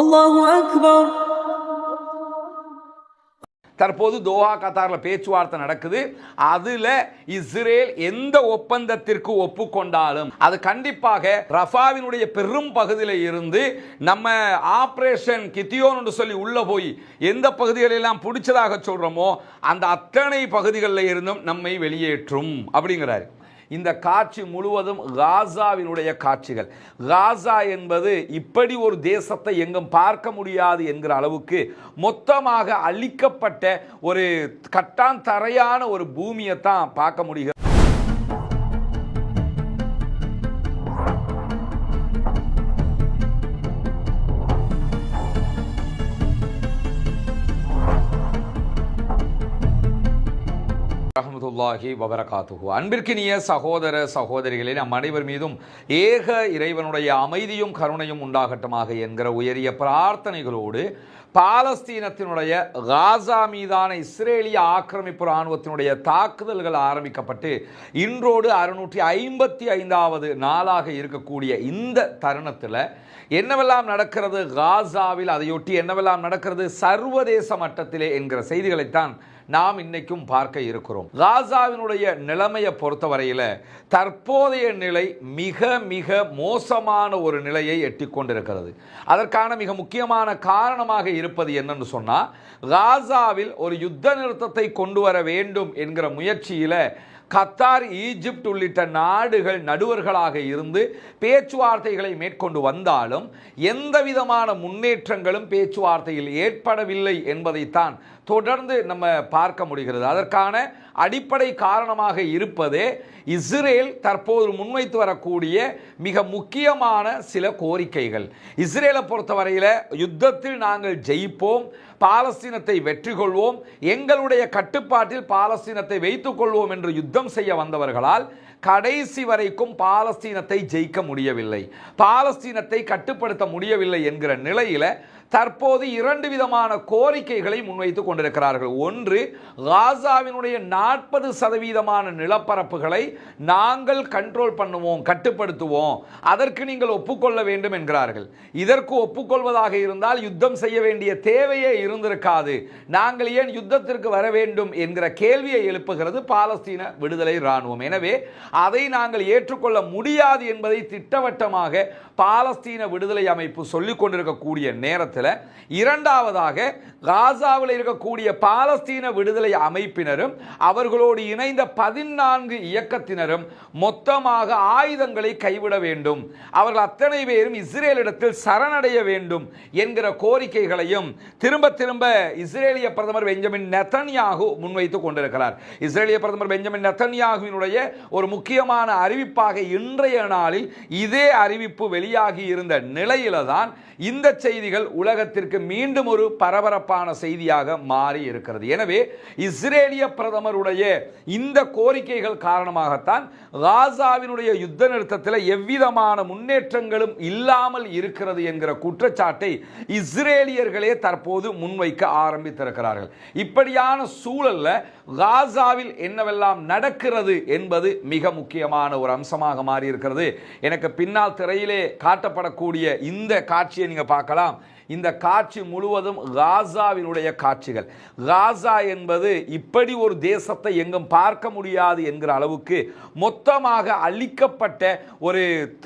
الله أكبر. தற்போது தோஹா கத்தாரில் பேச்சுவார்த்தை நடக்குது. அதில் இஸ்ரேல் எந்த ஒப்பந்தத்திற்கு ஒப்புக்கொண்டாலும் அது கண்டிப்பாக ரஃபாவினுடைய பெரும் பகுதியில் இருந்து நம்ம ஆபரேஷன் கித்தியோன் என்று சொல்லி உள்ள போய் எந்த பகுதிகளெல்லாம் பிடிச்சதாக சொல்றோமோ அந்த அத்தனை பகுதிகளில் இருந்தும் நம்மை வெளியேற்றும் அப்படிங்கிறாரு. இந்த காட்சி முழுவதும் காசாவினுடைய காட்சிகள். காசா என்பது இப்படி ஒரு தேசத்தை எங்கும் பார்க்க முடியாது என்கிற அளவுக்கு மொத்தமாக அழிக்கப்பட்ட ஒரு கட்டாந்தரையான ஒரு பூமியை தான் பார்க்க முடிகிறது. அன்பிற்கினிய சகோதர சகோதரிகளே, நம் அனைவர் மீதும் ஏக இறைவனுடைய அமைதியும் கருணையும் உண்டாகட்டுமாக என்கிற உயரிய பிரார்த்தனைகளோடு பாலஸ்தீனத்தினுடைய காசா மீதான இஸ்ரேலிய ஆக்கிரமிப்பு இராணுவத்தினுடைய தாக்குதல்கள் ஆரம்பிக்கப்பட்டு இன்றோடு 655வது நாளாக இருக்கக்கூடிய இந்த தருணத்தில் என்னவெல்லாம் நடக்கிறது காசாவில், அதையொட்டி என்னவெல்லாம் நடக்கிறது சர்வதேச மட்டத்திலே என்கிற செய்திகளைத்தான் நாம் இன்னைக்கும் பார்க்க இருக்கிறோம். காசாவினுடைய நிலைமையை பொறுத்தவரையில் தற்போதைய நிலை மிக மிக மோசமான ஒரு நிலையை எட்டிக்கொண்டிருக்கிறது. அதற்கான மிக முக்கியமான காரணமாக இருப்பது என்னன்னு சொன்னால், காசாவில் ஒரு யுத்த நிறுத்தத்தை கொண்டு வர வேண்டும் என்கிற முயற்சியில் கத்தார், ஈஜிப்ட் உள்ளிட்ட நாடுகள் நடுவர்களாக இருந்து பேச்சுவார்த்தைகளை மேற்கொண்டு வந்தாலும் எந்த விதமான முன்னேற்றங்களும் பேச்சுவார்த்தையில் ஏற்படவில்லை என்பதைத்தான் தொடர்ந்து நம்ம பார்க்க முடிகிறது. அதற்கான அடிப்படை காரணமாக இருப்பதே இஸ்ரேல் தற்போது முன்வைத்து வரக்கூடிய மிக முக்கியமான சில கோரிக்கைகள். இஸ்ரேலை பொறுத்தவரையில் யுத்தத்தில் நாங்கள் ஜெயிப்போம், பாலஸ்தீனத்தை வெற்றி கொள்வோம், எங்களுடைய கட்டுப்பாட்டில் பாலஸ்தீனத்தை வைத்துக் கொள்வோம் என்று யுத்தம் செய்ய வந்தவர்களால் கடைசி வரைக்கும் பாலஸ்தீனத்தை ஜெயிக்க முடியவில்லை, பாலஸ்தீனத்தை கட்டுப்படுத்த முடியவில்லை என்கிற நிலையில தற்போது 2 விதமான கோரிக்கைகளை முன்வைத்துக் கொண்டிருக்கிறார்கள். ஒன்று, காசாவினுடைய 40% நிலப்பரப்புகளை நாங்கள் கண்ட்ரோல் பண்ணுவோம், கட்டுப்படுத்துவோம், அதற்கு நீங்கள் ஒப்புக்கொள்ள வேண்டும் என்கிறார்கள். இதற்கு ஒப்புக்கொள்வதாக இருந்தால் யுத்தம் செய்ய வேண்டிய தேவையே இருந்திருக்காது, நாங்கள் ஏன் யுத்தத்திற்கு வர வேண்டும் என்கிற கேள்வியை எழுப்புகிறது பாலஸ்தீன விடுதலை இராணுவம். எனவே அதை நாங்கள் ஏற்றுக்கொள்ள முடியாது என்பதை திட்டவட்டமாக பாலஸ்தீன விடுதலை அமைப்பு சொல்லிக் கொண்டிருக்கக்கூடிய நேரத்தில், இரண்டாவதாக காசாவில் இருக்கக்கூடிய பாலஸ்தீன விடுதலை அமைப்பினரும் அவர்களோடு இணைந்த 14 இயக்கத்தினரும் மொத்தமாக ஆயுதங்களை கைவிட வேண்டும், அவர்கள் அத்தனை பேரும் இஸ்ரேலிடத்தில் சரணடைய வேண்டும் என்கிற கோரிக்கைகளையும் திரும்ப திரும்ப இஸ்ரேலிய பிரதமர் பெஞ்சமின் நெதன்யாகு முன்வைத்துக் கொண்டிருக்கிறார். இஸ்ரேலிய பிரதமர் பெஞ்சமின் நெதன்யாகுவினுடைய ஒரு முக்கியமான அறிவிப்பாக இன்றைய நாளில் இதே அறிவிப்பு வெளியாகி இருந்த நிலையில தான் இந்த செய்திகள் உலகத்திற்கு மீண்டும் ஒரு பரபரப்பான செய்தியாக மாறி இருக்கிறது. எனவே இஸ்ரேலிய பிரதமருடைய இந்த கோரிக்கைகள் காரணமாகத்தான் காசாவினுடைய யுத்த நிறுத்தத்தில் எவ்விதமான முன்னேற்றங்களும் இல்லாமல் இருக்கிறது என்கிற குற்றச்சாட்டை இஸ்ரேலியர்களே தற்போது முன்வைக்க ஆரம்பித்திருக்கிறார்கள். இப்படியான சூழல்ல காசாவில் என்னவெல்லாம் நடக்கிறது என்பது மிக முக்கியமான ஒரு அம்சமாக மாறி இருக்கிறது. எனக்கு பின்னால் திரையிலே காட்டப்படக்கூடிய இந்த காட்சியை நீங்க பார்க்கலாம். இந்த காட்சி முழுவதும் காசாவினுடைய காட்சிகள். காசா என்பது இப்படி ஒரு தேசத்தை எங்கும் பார்க்க முடியாது என்கிற அளவுக்கு மொத்தமாக அழிக்கப்பட்ட ஒரு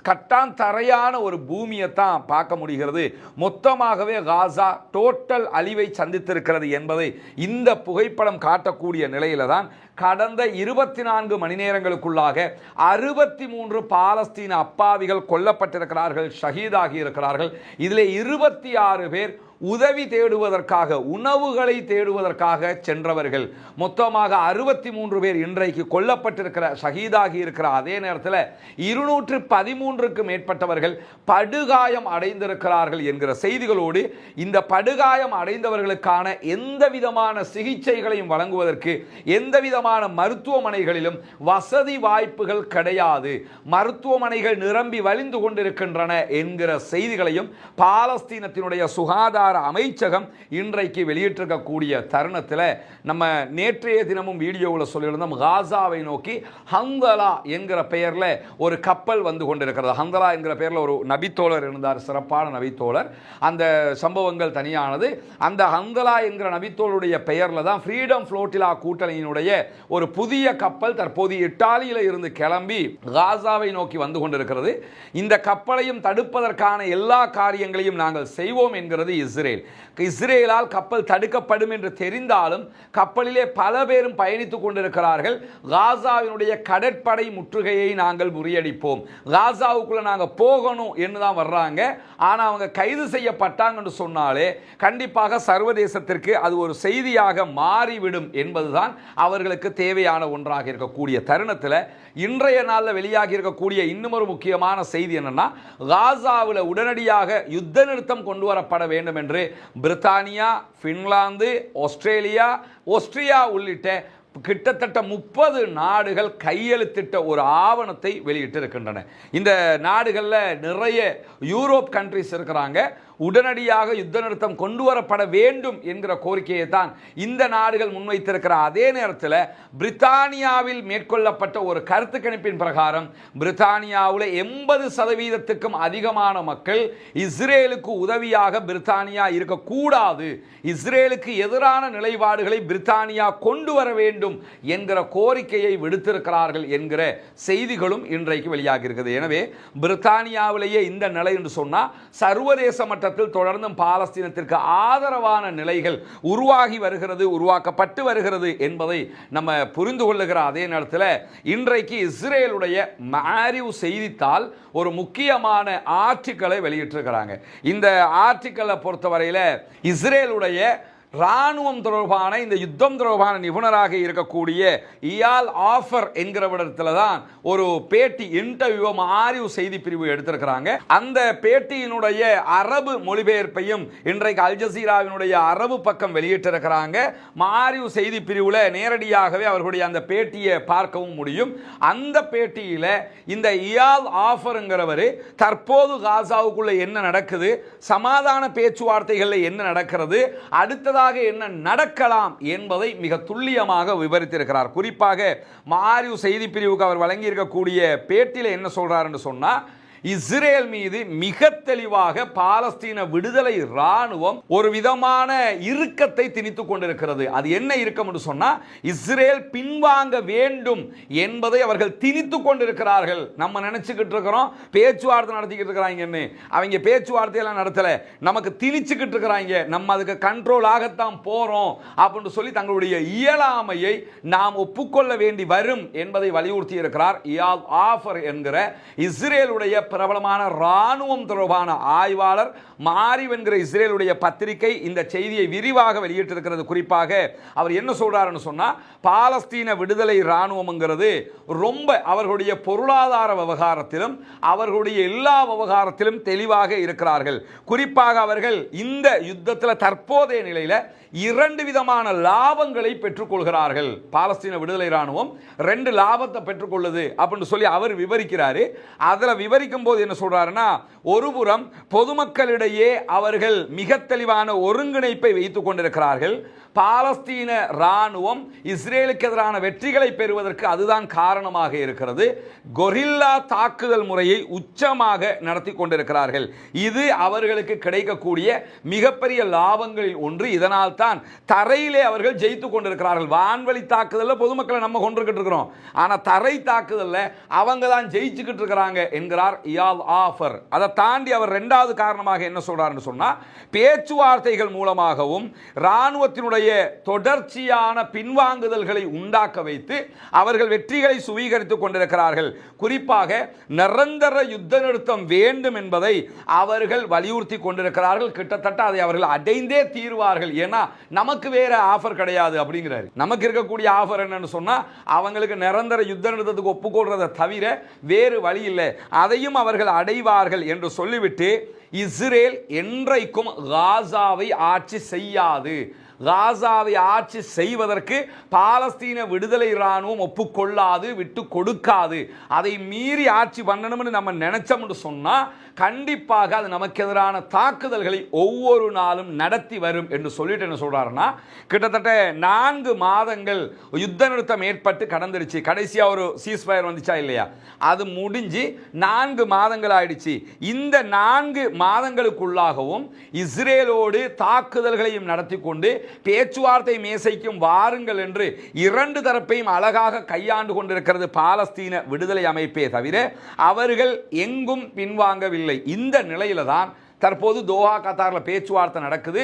கட்டாந்தரையான ஒரு பூமியை தான் பார்க்க முடிகிறது. மொத்தமாகவே காசா டோட்டல் அழிவை சந்தித்திருக்கிறது என்பதை இந்த புகைப்படம் காட்டக்கூடிய நிலையில தான் கடந்த 24 மணி நேரங்களுக்குள்ளாக 63 பாலஸ்தீன அப்பாவிகள் கொல்லப்பட்டிருக்கிறார்கள், ஷஹீதாகி இருக்கிறார்கள். இதில் 26 பேர் உதவி தேடுவதற்காக, உணவுகளை தேடுவதற்காக சென்றவர்கள். மொத்தமாக 63 பேர் இன்றைக்கு கொல்லப்பட்டிருக்கிற, ஷஹீதாகி இருக்கிற அதே நேரத்தில் 213க்கும் மேற்பட்டவர்கள் படுகாயம் அடைந்திருக்கிறார்கள் என்கிற செய்திகளோடு இந்த படுகாயம் அடைந்தவர்களுக்கான எந்த விதமான சிகிச்சைகளையும் வழங்குவதற்கு எந்த விதமான மருத்துவமனைகளிலும் வசதி வாய்ப்புகள் கிடையாது, மருத்துவமனைகள் நிரம்பி வழிந்து கொண்டிருக்கின்றன என்கிற செய்திகளையும் பாலஸ்தீனத்தினுடைய சுகாதார வெளிவிவகார அமைச்சகம் இன்றைக்கு வெளியிட்டிருக்கக்கூடிய தருணத்தில் நம்ம நேற்றைய தினமும் வீடியோவில் சொல்லியிருந்தோம், காசாவை நோக்கி ஹந்தலா என்கிற பெயரில் ஒரு கப்பல் வந்து கொண்டிருக்கிறது. ஹந்தலா என்கிற பெயரில் ஒரு நபித்தோழர் இருந்தார், சிறப்பான நபித்தோழர். அந்த சம்பவங்கள் தனியானது. அந்த ஹந்தலா என்கிற நபித்தோழருடைய பெயரில் தான் ஃப்ரீடம் ஃப்ளோட்டிலா கூட்டணியினுடைய ஒரு புதிய கப்பல் தற்போது இத்தாலியில் இருந்து கிளம்பி காசாவை நோக்கி வந்து கொண்டிருக்கிறது. இந்த கப்பலையும் தடுப்பதற்கான எல்லா காரியங்களையும் நாங்கள் செய்வோம் என்கிறது இஸ்ரேல். இஸ்ரேலால் கப்பல் தடுக்கப்படும் என்று தெரிந்தாலும் கப்பலிலே பல பேரும் பயணித்துக் கொண்டிருக்கிறார்கள். காசாவினுடைய கடற்படை முற்றுகையை நாங்கள் முறியடிப்போம், காசாவுக்குள்ள நாங்கள் போகணும் என்று தான் வர்றாங்க. ஆனால் அவங்க கைது செய்யப்பட்டாங்கன்னு சொன்னாலே கண்டிப்பாக சர்வதேசத்திற்கு அது ஒரு செய்தியாக மாறிவிடும் என்பதுதான் அவர்களுக்கு தேவையான ஒன்றாக இருக்கக்கூடிய தருணத்தில் இன்றைய நாளில் வெளியாகி இருக்கக்கூடிய இன்னும் ஒரு முக்கியமான செய்தி என்னன்னா, காசாவில் உடனடியாக யுத்த நிறுத்தம் கொண்டு வரப்பட வேண்டும் என்று பிரித்தானியா, பின்லாந்து, ஆஸ்திரேலியா, ஆஸ்திரியா உள்ளிட்ட கிட்டத்தட்ட 30 நாடுகள் கையெழுத்திட்ட ஒரு ஆவணத்தை வெளியிட்டிருக்கின்றன. இந்த நாடுகளில் நிறைய யூரோப் கண்ட்ரிஸ் இருக்கிறாங்க. உடனடியாக யுத்த நிறுத்தம் கொண்டு வரப்பட வேண்டும் என்கிற கோரிக்கையை தான் இந்த நாடுகள் முன்வைத்திருக்கிற அதே நேரத்தில் பிரித்தானியாவில் மேற்கொள்ளப்பட்ட ஒரு கருத்து கணிப்பின் பிரகாரம் பிரித்தானியாவில் 80% அதிகமான மக்கள் இஸ்ரேலுக்கு உதவியாக பிரித்தானியா இருக்கக்கூடாது, இஸ்ரேலுக்கு எதிரான நிலைப்பாடுகளை பிரித்தானியா கொண்டு வர வேண்டும் என்கிற கோரிக்கையை விடுத்திருக்கிறார்கள் என்கிற செய்திகளும் இன்றைக்கு வெளியாகி இருக்குது. எனவே பிரித்தானியாவிலேயே இந்த நிலை என்று சொன்னால் சர்வதேச மட்டத்தில் தொடர்ந்தும் பாலஸ்தீனத்திற்கு ஆதரவான நிலைகள் உருவாகி வருகிறது, உருவாக்கப்பட்டு வருகிறது என்பதை நம்ம புரிந்து கொள்ளுகிற அதே நேரத்தில் இன்றைக்கு இஸ்ரேலுடைய மாரிவ் செய்தித்தாள் ஒரு முக்கியமான ஆர்டிக்கலை வெளியிட்டிருக்கிறாங்க. இந்த ஆர்டிக்கலை பொறுத்தவரையில் இஸ்ரேலுடைய இராணுவம் தொடர்பான இந்த யுத்தம் தொடர்பான நிபுணராக இருக்கக்கூடிய இயால் ஆஃபர் என்கிற இடத்துல தான் ஒரு பேட்டி இன்டர்வியூ மாரிவ் செய்தி பிரிவு எடுத்திருக்கிறாங்க. அந்த பேட்டியினுடைய அரபு மொழிபெயர்ப்பையும் இன்றைக்கு அல் ஜசீராவினுடைய அரபு பக்கம் வெளியிட்டிருக்கிறாங்க. மாரிவ் செய்தி பிரிவில் நேரடியாகவே அவர்களுடைய அந்த பேட்டியை பார்க்கவும் முடியும். அந்த பேட்டியில் இந்த இயால் ஆஃபருங்கிறவர் தற்போது காசாவுக்குள்ள என்ன நடக்குது, சமாதான பேச்சுவார்த்தைகளில் என்ன நடக்கிறது, அடுத்ததாக என்ன நடக்கலாம் என்பதை மிக துல்லியமாக விவரித்திருக்கிறார். குறிப்பாக மாரிவ் செய்தி பிரிவுக்கு அவர் வழங்கியிருக்கக்கூடிய பேட்டியில் என்ன சொல்றார் என்று சொன்னா, இஸ்ரேல் மீது மிக தெளிவாக பாலஸ்தீன விடுதலை இராணுவம் ஒரு விதமான இறுக்கத்தை திணித்துக் கொண்டிருக்கிறது. அது என்ன இறுக்கம் என்று சொன்னா, இஸ்ரேல் பின்வாங்க வேண்டும் என்பதை அவர்கள் திணித்துக் கொண்டிருக்கிறார்கள். நம்ம நினைச்சுக்கிட்டு இருக்கிறோம் பேச்சுவார்த்தை நடத்திக்கிட்டு இருக்கிறாங்கன்னு, அவங்க பேச்சுவார்த்தையெல்லாம் நடத்தல, நமக்கு திணிச்சுக்கிட்டு இருக்கிறாங்க, நம்ம அதுக்கு கண்ட்ரோல் ஆகத்தான் போறோம் அப்படின்னு சொல்லி தங்களுடைய இயலாமையை நாம் ஒப்புக்கொள்ள வேண்டி வரும் என்பதை வலியுறுத்தி இருக்கிறார் இயால் ஆஃபர் என்கிற இஸ்ரேலுடைய பிரபலமான இராணுவம் தொடர்பான ஆய்வாளர். மாரிவ் என்கிற இஸ்ரேலுடைய பத்திரிகை இந்த செய்தியை விரிவாக வெளியிட்டிருக்கிறது. குறிப்பாக அவர் என்ன சொல்றாருன்னு சொன்னா, பாலஸ்தீன விடுதலை இராணுவம்ங்கிறது ரொம்ப அவர்களுடைய பொருளாதார விவகாரத்திலும் அவர்களுடைய எல்லா விவகாரத்திலும் தெளிவாக இருக்கிறார்கள். குறிப்பாக அவர்கள் இந்த யுத்தத்தில் தற்போதைய நிலையில் 2 விதமான லாபங்களை பெற்றுக்கொள்கிறார்கள். பாலஸ்தீன விடுதலை இராணுவம் 2 லாபத்தை பெற்றுக்கொள்ளுது அப்படின்னு சொல்லி அவர் விவரிக்கிறாரு. அதில் விவரிக்கும் போது என்ன சொல்றாருன்னா, ஒருபுறம் பொதுமக்களிடையே அவர்கள் மிக தெளிவான ஒருங்கிணைப்பை வைத்துக் கொண்டிருக்கிறார்கள். பாலஸ்தீன இராணுவம் இஸ்ரேலுக்கு எதிரான வெற்றிகளை பெறுவதற்கு அதுதான் காரணமாக இருக்கிறது. கொரில்லா தாக்குதல் முறையை உச்சமாக நடத்தி கொண்டிருக்கிறார்கள். இது அவர்களுக்கு கிடைக்கக்கூடிய மிகப்பெரிய லாபங்களில் ஒன்று. இதனால் தான் தரையிலே அவர்கள் ஜெயித்துக் கொண்டிருக்கிறார்கள். வான்வழி தாக்குதலில் பொதுமக்களை நம்ம கொண்டிருக்கிட்டு இருக்கிறோம், ஆனால் தரை தாக்குதலில் அவங்க தான் ஜெயிச்சுக்கிட்டு இருக்கிறாங்க என்கிறார் இயால் ஆஃபர். அதை தாண்டி அவர் 2வது காரணமாக என்ன சொல்றாருன்னு சொன்னா, பேச்சுவார்த்தைகள் மூலமாகவும் இராணுவத்தினுடைய தொடர்ச்சியான பின்வாங்குதல்களை உண்டாக்க வைத்து அவர்கள் வெற்றிகளை சுவீகரித்துக் கொண்டிருக்கிறார்கள். குறிப்பாக நிரந்தர யுத்த நிறுத்தம் வேண்டும் என்பதை அவர்கள் வலியுறுத்தி கொண்டிருக்கிறார்கள். கிட்டத்தட்ட அதை அவர்கள் அடைந்தே தீர்வார்கள். ஏன்னா நமக்கு வேற ஆஃபர் கிடையாது அப்படிங்கிறாரு. நமக்கு இருக்கக்கூடிய ஆஃபர் என்னன்னு சொன்னா, அவங்களுக்கு நிரந்தர யுத்த நிறுத்தத்துக்கு ஒப்புக்கொள்றதை தவிர வேறு வழி இல்லை, அதையும் அவர்கள் அடைவார்கள் என்று சொல்லிவிட்டு, இஸ்ரேல் என்றைக்கும் காசாவை ஆட்சி செய்யாது, காசாவை ஆட்சி செய்வதற்கு பாலஸ்தீன விடுதலை இராணுவம் ஒப்புக்கொள்ளாது, விட்டு கொடுக்காது, அதை மீறி ஆட்சி பண்ணணும்னு நம்ம நினைச்சோம்னு சொன்னா கண்டிப்பாக அது நமக்கு எதிரான தாக்குதல்களை ஒவ்வொரு நாளும் நடத்தி வரும் என்று சொல்லிட்டு என்ன சொல்றாருன்னா, கிட்டத்தட்ட 4 மாதங்கள் யுத்த நிறுத்தம் ஏற்பட்டு கடந்துருச்சு. கடைசியா ஒரு சீஸ்ஃபயர் வந்துச்சா இல்லையா, அது முடிஞ்சு 4 மாதங்கள் ஆயிடுச்சு. இந்த 4 மாதங்களுக்குள்ளாகவும் இஸ்ரேலோடு தாக்குதல்களையும் நடத்தி கொண்டு பேச்சுவார்த்தை மேசைக்கும் வாருங்கள் என்று 2 தரப்பையும் அழகாக கையாண்டு கொண்டிருக்கிறது பாலஸ்தீன விடுதலை அமைப்பே தவிர அவர்கள் எங்கும் பின்வாங்கவில்லை. இந்த நிலையில தான் தற்போது தோஹா கத்தாரில் பேச்சுவார்த்தை நடக்குது.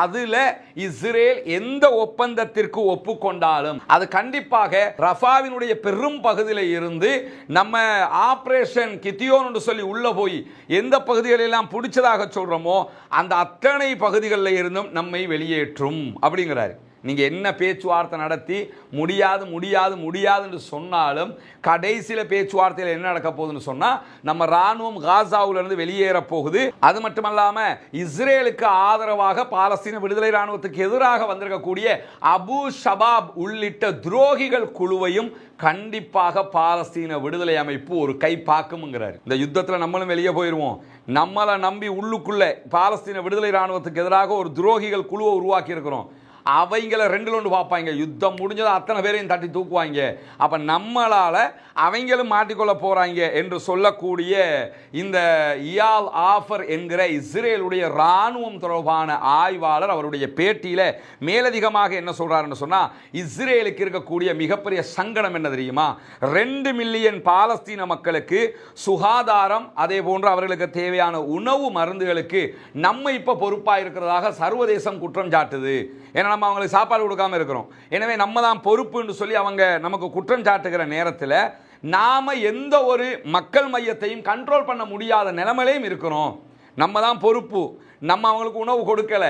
அதில் இஸ்ரேல் எந்த ஒப்பந்தத்திற்கு ஒப்புக்கொண்டாலும் அது கண்டிப்பாக ரஃபாவினுடைய பெரும் பகுதியில் இருந்து நம்ம ஆபரேஷன் கித்தியோன் என்று சொல்லி உள்ள போய் எந்த பகுதிகளெல்லாம் பிடிச்சதாக சொல்றோமோ அந்த அத்தனை பகுதிகளில் இருந்தும் நம்மை வெளியேற்றும் அப்படிங்கிறாரு. நீங்க என்ன பேச்சுவார்த்தை நடத்தி முடியாது முடியாது முடியாது என்று சொன்னாலும் கடைசியில் பேச்சுவார்த்தையில் என்ன நடக்க போகுதுன்னு சொன்னா, நம்ம ராணுவம் காசாவிலிருந்து வெளியேற போகுது. அது மட்டுமல்லாம இஸ்ரேலுக்கு ஆதரவாக பாலஸ்தீன விடுதலை ராணுவத்துக்கு எதிராக வந்திருக்கக்கூடிய அபு ஷபாப் உள்ளிட்ட துரோகிகள் குழுவையும் கண்டிப்பாக பாலஸ்தீன விடுதலை அமைப்பு ஒரு கை பார்க்கும்ங்கிறார். இந்த யுத்தத்தில் நம்மளும் வெளியே போயிடுவோம். நம்மளை நம்பி உள்ளுக்குள்ள பாலஸ்தீன விடுதலை ராணுவத்துக்கு எதிராக ஒரு துரோகிகள் குழுவை உருவாக்கி இருக்கிறோம். அவங்கள 2ல் 1 பார்ப்பாங்க. யுத்தம் முடிஞ்சது அத்தனை பேரையும் தட்டி தூக்குவாங்க. அப்ப நம்மளால அவங்களும் மாட்டிக்கொள்ள போறாங்க என்று சொல்லக்கூடிய இந்த இயால் ஆஃபர் என்கிற இஸ்ரேலுடைய ராணுவம் தொடர்பான ஆய்வாளர் அவருடைய பேட்டியில மேலதிகமாக என்ன சொல்றாருன்னு சொன்னா, இஸ்ரேலுக்கு இருக்கக்கூடிய மிகப்பெரிய சங்கடம் என்ன தெரியுமா, 2 மில்லியன் பாலஸ்தீன மக்களுக்கு சுகாதாரம் அதே போன்று அவர்களுக்கு தேவையான உணவு மருந்துகளுக்கு நம்ம இப்ப பொறுப்பாக இருக்கிறதாக சர்வதேசம் குற்றம் சாட்டுது. ஏன்னா நம்ம அவங்களுக்கு சாப்பாடு கொடுக்காம இருக்கிறோம். எனவே நம்ம தான் பொறுப்புன்னு சொல்லி அவங்க நமக்கு குற்றம் சாட்டுகிற நேரத்தில் நாம எந்த ஒரு மக்கள் மையத்தையும் கண்ட்ரோல் பண்ண முடியாத நிலைமையிலையும் இருக்கிறோம். நம்ம தான் பொறுப்பு. நம்ம அவங்களுக்கு உணவு கொடுக்கல,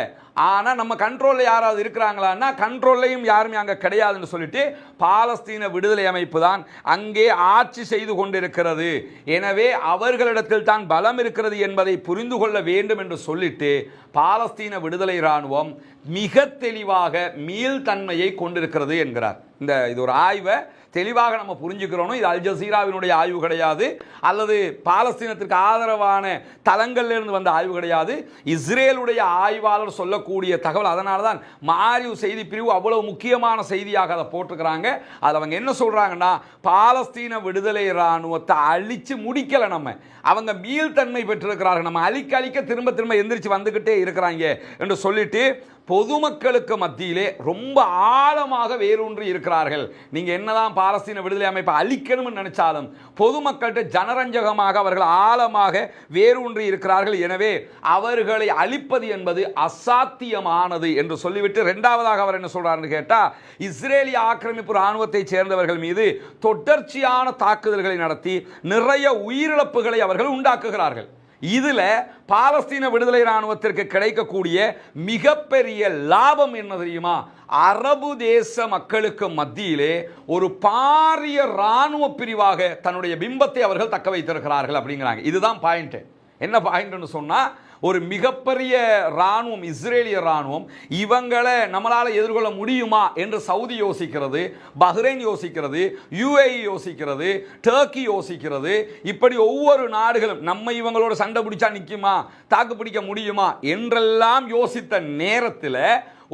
ஆனா நம்ம கண்ட்ரோல்ல யாராவது இருக்கிறாங்களான்னா கண்ட்ரோல்லையும் யாருமே அங்க கிடையாதுன்னு சொல்லிட்டு பாலஸ்தீன விடுதலை அமைப்பு தான் அங்கே ஆட்சி செய்து கொண்டிருக்கிறது. எனவே அவர்களிடத்தில் தான் பலம் இருக்கிறது என்பதை புரிந்து கொள்ள வேண்டும் என்று சொல்லிட்டு பாலஸ்தீன விடுதலை ராணுவம் மிக தெளிவாக மீள்தன்மையை கொண்டிருக்கிறது என்கிறார். இது ஒரு ஆய்வை தெளிவாக நம்ம புரிஞ்சுக்கிறோம். இது அல் ஜசீராவினுடைய ஆய்வு கிடையாது, அல்லது பாலஸ்தீனத்திற்கு ஆதரவான தளங்களிலிருந்து வந்த ஆய்வு கிடையாது. இஸ்ரேலுடைய ஆய்வாளர் சொல்லக்கூடிய தகவல். அதனால தான் மாரிவ் செய்தி பிரிவு அவ்வளவு முக்கியமான செய்தியாக அதை போட்டுக்கிறாங்க. அதில் அவங்க என்ன சொல்றாங்கன்னா, பாலஸ்தீன விடுதலை ராணுவத்தை அழிச்சு முடிக்கல, நம்ம அவங்க மீள்தன்மை பெற்றிருக்கிறார்கள், நம்ம அழிக்க திரும்ப திரும்ப எந்திரிச்சு வந்துகிட்டே இருக்கிறாங்க என்று சொல்லிட்டு பொதுமக்களுக்கு மத்தியிலே ரொம்ப ஆழமாக வேரூன்றி இருக்கிறார்கள். நீங்க என்னதான் பாலஸ்தீன விடுதலை அமைப்பை அழிக்கணும்னு நினைச்சாலும் பொதுமக்கள்கிட்ட ஜனரஞ்சகமாக அவர்கள் ஆழமாக வேரூன்றி இருக்கிறார்கள். எனவே அவர்களை அழிப்பது என்பது அசாத்தியமானது என்று சொல்லிவிட்டு 2வதாக அவர் என்ன சொல்றாருன்னு கேட்டா, இஸ்ரேலிய ஆக்கிரமிப்பு ராணுவத்தை சேர்ந்தவர்கள் மீது தொடர்ச்சியான தாக்குதல்களை நடத்தி நிறைய உயிரிழப்புகளை அவர்கள் உண்டாக்குகிறார்கள். இதுல பாலஸ்தீன விடுதலை ராணுவத்திற்கு கிடைக்கக்கூடிய மிகப்பெரிய லாபம் என்ன தெரியுமா, அரபு தேச மக்களுக்கு மத்தியிலே ஒரு பாரிய ராணுவ பிரிவாக தன்னுடைய பிம்பத்தை அவர்கள் தக்க வைத்திருக்கிறார்கள் அப்படிங்கிறாங்க. இதுதான் பாயிண்ட். என்ன பாயிண்ட்னு சொன்னா, ஒரு மிகப்பெரிய ராணுவம், இஸ்ரேலிய ராணுவம், இவங்களை நம்மளால எதிர்கொள்ள முடியுமா என்று சவுதி யோசிக்கிறது, பஹ்ரைன் யோசிக்கிறது, யுஏஇ யோசிக்கிறது, டர்க்கி யோசிக்கிறது. இப்படி ஒவ்வொரு நாடுகளும் நம்ம இவங்களோட சண்டை பிடிச்சா நிற்குமா, தாக்கு பிடிக்க முடியுமா என்றெல்லாம் யோசித்த நேரத்தில்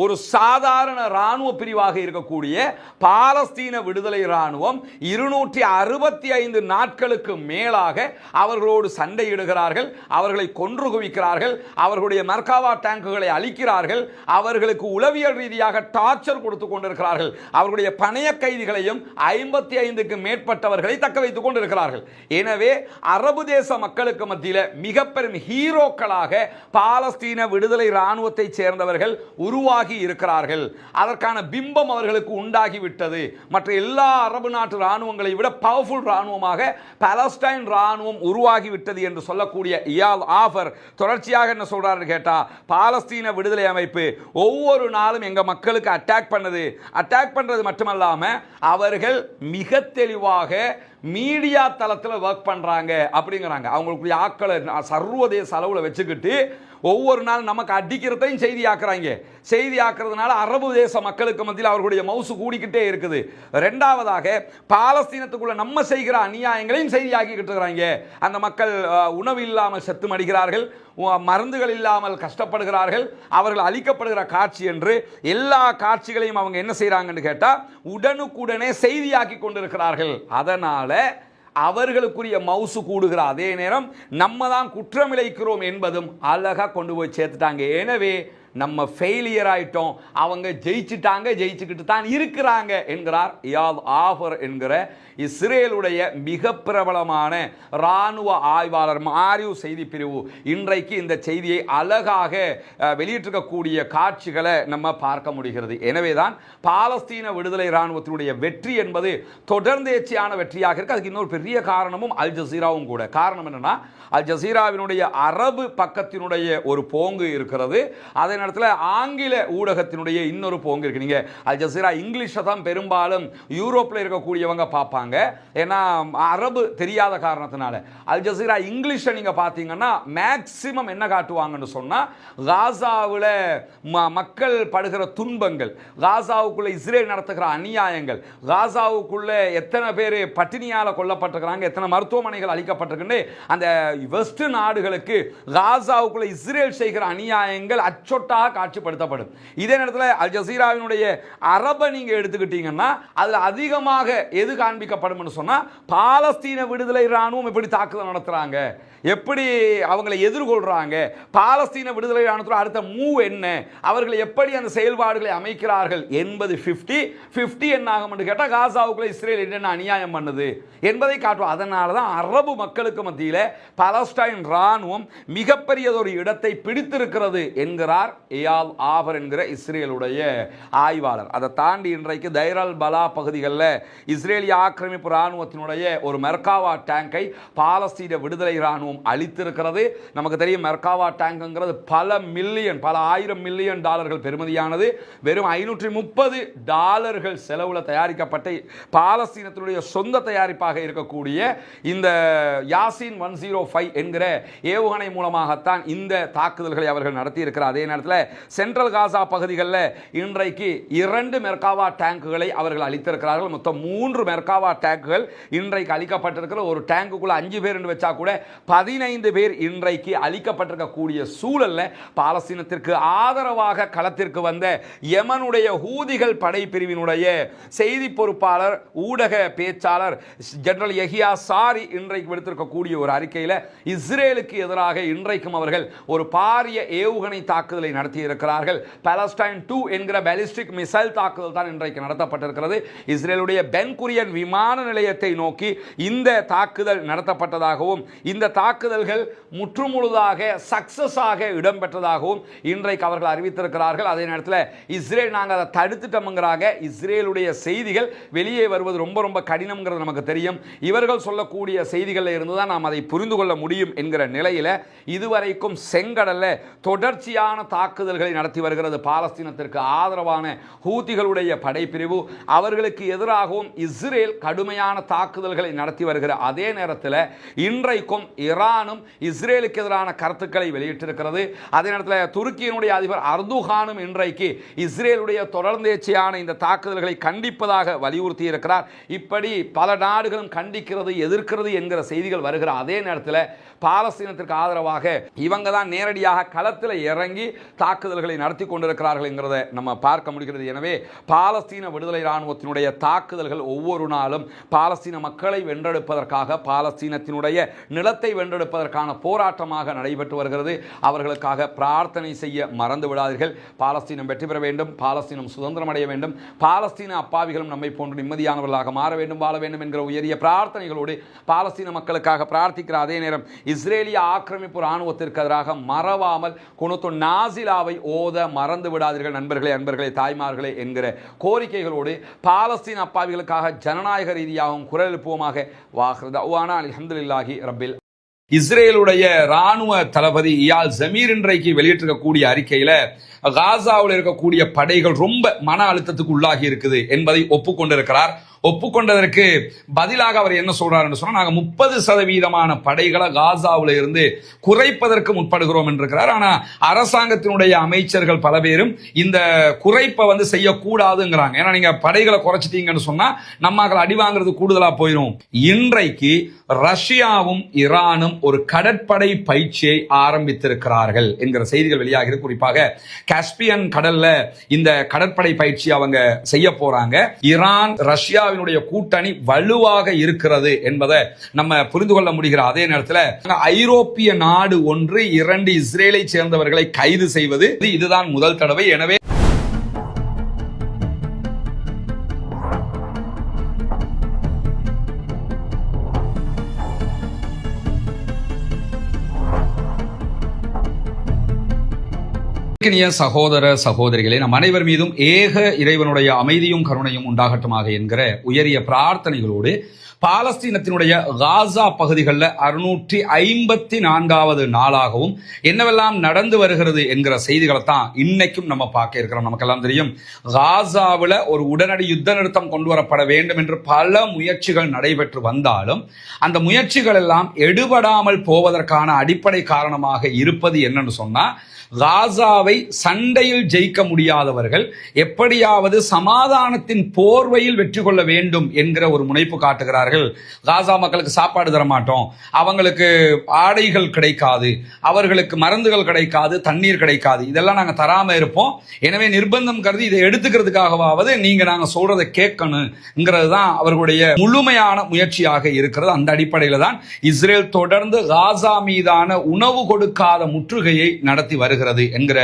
ஒரு சாதாரண ராணுவ பிரிவாக இருக்கக்கூடிய பாலஸ்தீன விடுதலை ராணுவம் 265 நாட்களுக்கு மேலாக அவர்களோடு சண்டையிடுகிறார்கள், அவர்களை கொன்று குவிக்கிறார்கள், அவர்களுடைய மர்காவா டேங்குகளை அழிக்கிறார்கள், அவர்களுக்கு உளவியல் ரீதியாக டார்ச்சர் கொடுத்து கொண்டிருக்கிறார்கள், அவர்களுடைய பணைய கைதிகளையும் 55க்கு மேற்பட்டவர்களை தக்க வைத்துக் கொண்டிருக்கிறார்கள். எனவே அரபு தேச மக்களுக்கு மத்தியில் மிக பெரும் ஹீரோக்களாக பாலஸ்தீன விடுதலை ராணுவத்தை சேர்ந்தவர்கள் உருவாகி இருக்கிறார்கள். அதற்கான பிம்பம் அவர்களுக்கு உண்டாகிவிட்டது. மற்ற எல்லா அரபு நாட்டு ராணுவங்களை விட பவர்ஃபுல் ராணுவமாக பாலஸ்டைன் ராணுவம் உருவாகிவிட்டது என்று சொல்லக்கூடிய இயால் ஆஃபர் தொடர்ச்சியாக என்ன சொல்றாரு கேட்டா, பாலஸ்தீன விடுதலை அமைப்பு ஒவ்வொரு நாளும் எங்க மக்களுக்கு அட்டாக் பண்றது மட்டுமல்லாம அவர்கள் மிக தெளிவாக மீடியா தளத்தில் ஒர்க் பண்றாங்க அப்படிங்கிறாங்க. அவங்களுக்குரிய ஆட்களை சர்வதேச அளவில் வச்சுக்கிட்டு ஒவ்வொரு நாள் நமக்கு அடிக்கிறதையும் செய்தி ஆக்குறாங்க. செய்தி ஆக்குறதுனால அரபு தேச மக்களுக்கு மத்தியில் அவர்களுடைய மவுசு கூடிக்கிட்டே இருக்குது. ரெண்டாவதாக பாலஸ்தீனத்துக்குள்ள நம்ம செய்கிற அநியாயங்களையும் செய்தி ஆக்கிக்கிட்டு இருக்கிறாங்க. அந்த மக்கள் உணவு இல்லாமல் செத்து மடிகிறார்கள், மருந்துகள் இல்லாமல் கஷ்டப்படுகிறார்கள், அவர்கள் அழிக்கப்படுகிற காட்சி என்று எல்லா காட்சிகளையும் அவங்க என்ன செய்யறாங்கன்னு கேட்டா உடனுக்குடனே செய்தியாக்கி கொண்டிருக்கிறார்கள். அதனால அவர்களுக்குரிய மவுசு கூடுகிற அதே நேரம் நம்ம தான் குற்றமிழைக்கிறோம் என்பதும் அழகா கொண்டு போய் சேர்த்துட்டாங்க. எனவே நம்ம ஃபெயிலியர் ஆயிட்டோம், அவங்க ஜெயிச்சுட்டாங்க, ஜெயிச்சுக்கிட்டு தான் இருக்கிறாங்க என்கிறார் இயாத் ஆஃபர் என்கிற இஸ்ரேலுடைய மிக பிரபலமான இராணுவ ஆய்வாளர் மாரியூ செய்தி பிரிவு இன்றைக்கு இந்த செய்தியை அழகாக வெளியிட்டிருக்கக்கூடிய காட்சிகளை நம்ம பார்க்க முடிகிறது. எனவேதான் பாலஸ்தீன விடுதலை இராணுவத்தினுடைய வெற்றி என்பது தொடர்ந்தேர்ச்சியான வெற்றியாக இருக்கு. அதுக்கு இன்னொரு பெரிய காரணமும் அல் ஜசீராவும் கூட. காரணம் என்னன்னா, அல் ஜசீராவினுடைய அரபு பக்கத்தினுடைய ஒரு போங்கு இருக்கிறது, அதே நேரத்தில் ஆங்கில ஊடகத்தினுடைய இன்னொரு போங்கு இருக்கு. நீங்க அல் ஜசீரா இங்கிலீஷை தான் பெரும்பாலும் யூரோப்பில் இருக்கக்கூடியவங்க பார்ப்பாங்க, ஏன்னா அரபு தெரியாத காரணத்தினால. அல் ஜசீரா இங்கிலீஷை நீங்க பார்த்தீங்கன்னா மேக்சிமம் என்ன காட்டுவாங்கன்னு சொன்னா, காசாவில் மக்கள் படுகிற துன்பங்கள், காசாவுக்குள்ள இஸ்ரேல் நடத்துகிற அநியாயங்கள், காசாவுக்குள்ள எத்தனை பேர் பட்டினியால் கொல்லப்பட்டிருக்கிறாங்க, எத்தனை மருத்துவமனைகள் அளிக்கப்பட்டிருக்கு, அந்த வெஸ்ட் நாடுகளுக்கு காசாவுக்குள்ள இஸ்ரேல் செய்கிற அநியாயங்கள் அச்சொட்டாக காட்சிப்படுத்தப்படும். இதே நேரத்தில் அல் ஜசீராவினுடைய அரபை நீங்க எடுத்துக்கிட்டீங்கன்னா அதுல அதிகமாக எது காண்பிக்கப்படும் சொன்னா, பாலஸ்தீன விடுதலை ராணுவம் எப்படி தாக்குதல் நடத்துறாங்க, எப்படி அவங்களை எதிர்கொள்றாங்க, பாலஸ்தீன விடுதலை ராணுவத்தோட அடுத்த மூவ் என்ன, அவர்கள் எப்படி அந்த செயல்பாடுகளை அமைக்கிறார்கள் என்பது 50-50 என்ன ஆகும் என்று கேட்டால் காசாவுக்குள்ள இஸ்ரேல் என்னென்ன அநியாயம் பண்ணுது என்பதை காட்டும். அதனால தான் அரபு மக்களுக்கு மத்தியில் பாலஸ்டைன் ராணுவம் மிகப்பெரியதொரு இடத்தை பிடித்திருக்கிறது என்கிறார் இயாத் ஆஃபர் என்கிற இஸ்ரேலுடைய ஆய்வாளர். அதை தாண்டி இன்றைக்கு தைர் அல் பலா பகுதிகளில் இஸ்ரேலிய ஆக்கிரமிப்பு ராணுவத்தினுடைய ஒரு மெர்காவா டேங்கை பாலஸ்தீன விடுதலை ராணுவம் அளித்திருக்கிறது. நமக்கு தெரியும் மெர்காவா டேங்க்ங்கிறது பல ஆயிரம் மில்லியன் டாலர்கள் பெறுமதியானது. வெறும் $530 செலவில் தயாரிக்கப்பட்ட பாலஸ்தீனத்தினுடைய சொந்த தயாரிப்பாக இருக்கக்கூடிய இந்த யாசின் 105 என்கிற ஏவுகணை மூலமாகத்தான் இந்த தாக்குதல்களை அவர்கள் நடத்தி இருக்கிறார். அதே நேரத்தில் சென்ட்ரல் காசா பகுதிகளில் இன்றைக்கு 2 மெர்காவா டேங்குகளை அவர்கள் அளித்திருக்கிறார்கள். மொத்தம் 3 மெர்காவா டேங்குகள் இன்றைக்கு அளிக்கப்பட்டிருக்கிற. ஒரு டேங்குக்குள்ள 5 பேர் என்று வச்சா கூட 15 பேர் இன்றைக்கு அளிக்கப்பட்டிருக்கக்கூடிய சூழல்ல பாலஸ்தீனத்திற்கு ஆதரவாக களத்திற்கு வந்த யமனுடைய ஹூதிகள் படைப்பிரிவினுடைய செய்தி பொறுப்பாளர் ஊடக பேச்சாளர் ஜெனரல் யஹியா சாரி இன்றைக்கு விடுத்திருக்கக்கூடிய ஒரு அறிக்கையில் இஸ்ரேலுக்கு எதிராக இன்றைக்கும் அவர்கள் ஒரு பாரிய ஏவுகணை தாக்குதலை நடத்தி இருக்கிறார்கள். பாலஸ்டைன் 2 என்கிற பாலிஸ்டிக் மிசைல் தாக்குதல் தான் இன்றைக்கு நடத்தப்பட்டிருக்கிறது. இஸ்ரேலுடைய பென் குரியன் விமான நிலையத்தை நோக்கி இந்த தாக்குதல் நடத்தப்பட்டதாகவும் இந்த தாக்குதல்கள் முற்றுமுழுதாக சக்சஸாக இடம்பெற்றதாகவும் இன்றைக்கு அவர்கள் அறிவித்திருக்கிறார்கள். அதே நேரத்தில் இஸ்ரேல் நாங்கள் அதை தடுத்துட்டோம்ங்கிறாங்க. இஸ்ரேலுடைய செய்திகள் வெளியே வருவது ரொம்ப ரொம்ப கடினம்ங்கிறது நமக்கு தெரியும். இவர்கள் சொல்லக்கூடிய செய்திகளில் இருந்து தான் நாம் அதை புரிந்து கொள்ள முடியும் என்கிற நிலையில் இதுவரைக்கும் செங்கடல்ல தொடர்ச்சியான தாக்குதல்களை நடத்தி வருகிறது பாலஸ்தீனத்திற்கு ஆதரவான ஹூதிகளுடைய படைப்பிரிவு. அவர்களுக்கு எதிராகவும் இஸ்ரேல் கடுமையான தாக்குதல்களை நடத்தி வருகிற அதே நேரத்தில் இன்றைக்கும் ஈரானும் இஸ்ரேலுக்கு எதிரான கருத்துக்களை வெளியிட்டிருக்கிறது. அதே நேரத்தில் துருக்கியினுடைய அதிபர் அர்துகானும் இன்றைக்கு இஸ்ரேலுடைய தொடர்ந்தேர்ச்சியான இந்த தாக்குதல்களை கண்டிப்பதாக வலியுறுத்தி இருக்கிறார். இப்படி பல நாடுகளும் கண்டிக்கிறது, எதிர்க்கிறது என்கிற செய்திகள் வருகிற அதே நேரத்தில் பாலஸ்தீனத்திற்கு ஆதரவாக இவங்க தான் நேரடியாக களத்தில் இறங்கி தாக்குதல்களை நடத்தி கொண்டிருக்கிறார்கள் என்கிறத நம்ம பார்க்க முடிகிறது. எனவே பாலஸ்தீன விடுதலை இராணுவத்தினுடைய தாக்குதல்கள் ஒவ்வொரு நாளும் பாலஸ்தீன மக்களை வென்றெடுப்பதற்காக, பாலஸ்தீனத்தினுடைய நிலத்தை வென்றெடுப்பதற்கான போராட்டமாக நடைபெற்று வருகிறது. அவர்களுக்காக பிரார்த்தனை செய்ய மறந்து விடாதீர்கள். பாலஸ்தீனம் வெற்றி பெற வேண்டும், பாலஸ்தீனம் சுதந்திரம் அடைய வேண்டும், பாலஸ்தீன அப்பாவிகளும் நம்மை போன்று நிம்மதியானவர்களாக மாற வேண்டும், வாழ வேண்டும் என்கிற உயரிய பிரார்த்தனைகளோடு பாலஸ்தீன மக்களுக்காக பிரார்த்திக்கிற அதே நேரம் இஸ்ரேலிய ஆக்கிரமிப்பு ராணுவத்திற்கு எதிராக மறவாமல் குனுத்து நாசிலாவை ஓத மறந்து விடாதீர்கள் நண்பர்களே, அன்பர்களே, தாய்மார்களே என்கிற கோரிக்கைகளோடு பாலஸ்தீன அப்பாவிகளுக்காக ஜனநாயக ரீதியாகவும் குரல் எழுப்புவோமாக. வாஹ்ரு தஅவானா அல்ஹம்துலில்லாஹி ரப்பில். இஸ்ரேலுடைய ராணுவ தளபதி இயால் ஜமீர் இன்றைக்கு வெளியிட்டிருக்கக்கூடிய அறிக்கையில காசாவில் இருக்கக்கூடிய படைகள் ரொம்ப மன அழுத்தத்துக்கு உள்ளாகி இருக்குது என்பதை ஒப்புக்கொண்டிருக்கிறார். ஒப்புக்கொண்டதற்கு பதிலாக அவர் என்ன சொல்றாரு சொன்னா, நாங்க 30% படைகளை காசாவுல இருந்து குறைப்பதற்கு முற்படுகிறோம் என்றிருக்கிறார். ஆனா அரசாங்கத்தினுடைய அமைச்சர்கள் பல பேரும் இந்த குறைப்பை செய்யக்கூடாதுங்கிறாங்க. ஏன்னா நீங்க படைகளை குறைச்சிட்டீங்கன்னு சொன்னா நம்ம அடி வாங்குறது கூடுதலா போயிடும். இன்றைக்கு ரஷ்யாவும் ஈரானும் ஒரு கடற்படை பயிற்சியை ஆரம்பித்திருக்கிறார்கள் என்கிற செய்திகள் வெளியாகிறது. குறிப்பாக காஸ்பியன் கடல்ல இந்த கடற்படை பயிற்சி அவங்க செய்ய போறாங்க. ஈரான் ரஷ்யாவினுடைய கூட்டணி வலுவாக இருக்கிறது என்பதை நம்ம புரிந்து கொள்ள முடிகிற அதே நேரத்தில் ஐரோப்பிய நாடு ஒன்று 2 இஸ்ரேலை சேர்ந்தவர்களை கைது செய்வது இதுதான் முதல் தடவை. எனவே சகோதர சகோதரிகளே, நம் அனைவர் மீதும் ஏக இறைவனுடைய அமைதியும் கருணையும் உண்டாகட்டுமாக என்கிற உயரிய பிரார்த்தனைகளோடு பாலஸ்தீனத்தினுடைய காசா பகுதிகளில் 654வது நாளாகவும் என்னவெல்லாம் நடந்து வருகிறது என்கிற செய்திகளை தான் இன்னைக்கும் நம்ம பார்க்க இருக்கிறோம். நமக்கெல்லாம் தெரியும், காசாவில் ஒரு உடனடி யுத்த நிறுத்தம் கொண்டு வரப்பட வேண்டும் என்று பல முயற்சிகள் நடைபெற்று வந்தாலும் அந்த முயற்சிகள் எல்லாம் எடுபடாமல் போவதற்கான அடிப்படை காரணமாக இருப்பது என்னன்னு சொன்னா, காசாவை சண்டையில் ஜெயிக்க முடியாதவர்கள் எப்படியாவது சமாதானத்தின் போர்வையில் வெற்றி கொள்ள வேண்டும் என்கிற ஒரு முனைப்பு காட்டுகிறார்கள். காசா மக்களுக்கு சாப்பாடு தர மாட்டோம், அவங்களுக்கு ஆடைகள் கிடைக்காது, அவர்களுக்கு மருந்துகள் கிடைக்காது, தண்ணீர் கிடைக்காது, இதெல்லாம் நாங்க தராம இருப்போம், எனவே நிர்பந்தம் கருதி இதை எடுத்துக்கிறதுக்காகவாவது நீங்க நாங்க சொல்றதை கேட்கணுங்கிறது தான் அவர்களுடைய முழுமையான முயற்சியாக இருக்கிறது. அந்த அடிப்படையில் தான் இஸ்ரேல் தொடர்ந்து காசா மீதான உணவு கொடுக்காத முற்றுகையை நடத்தி வருகிறது என்கிற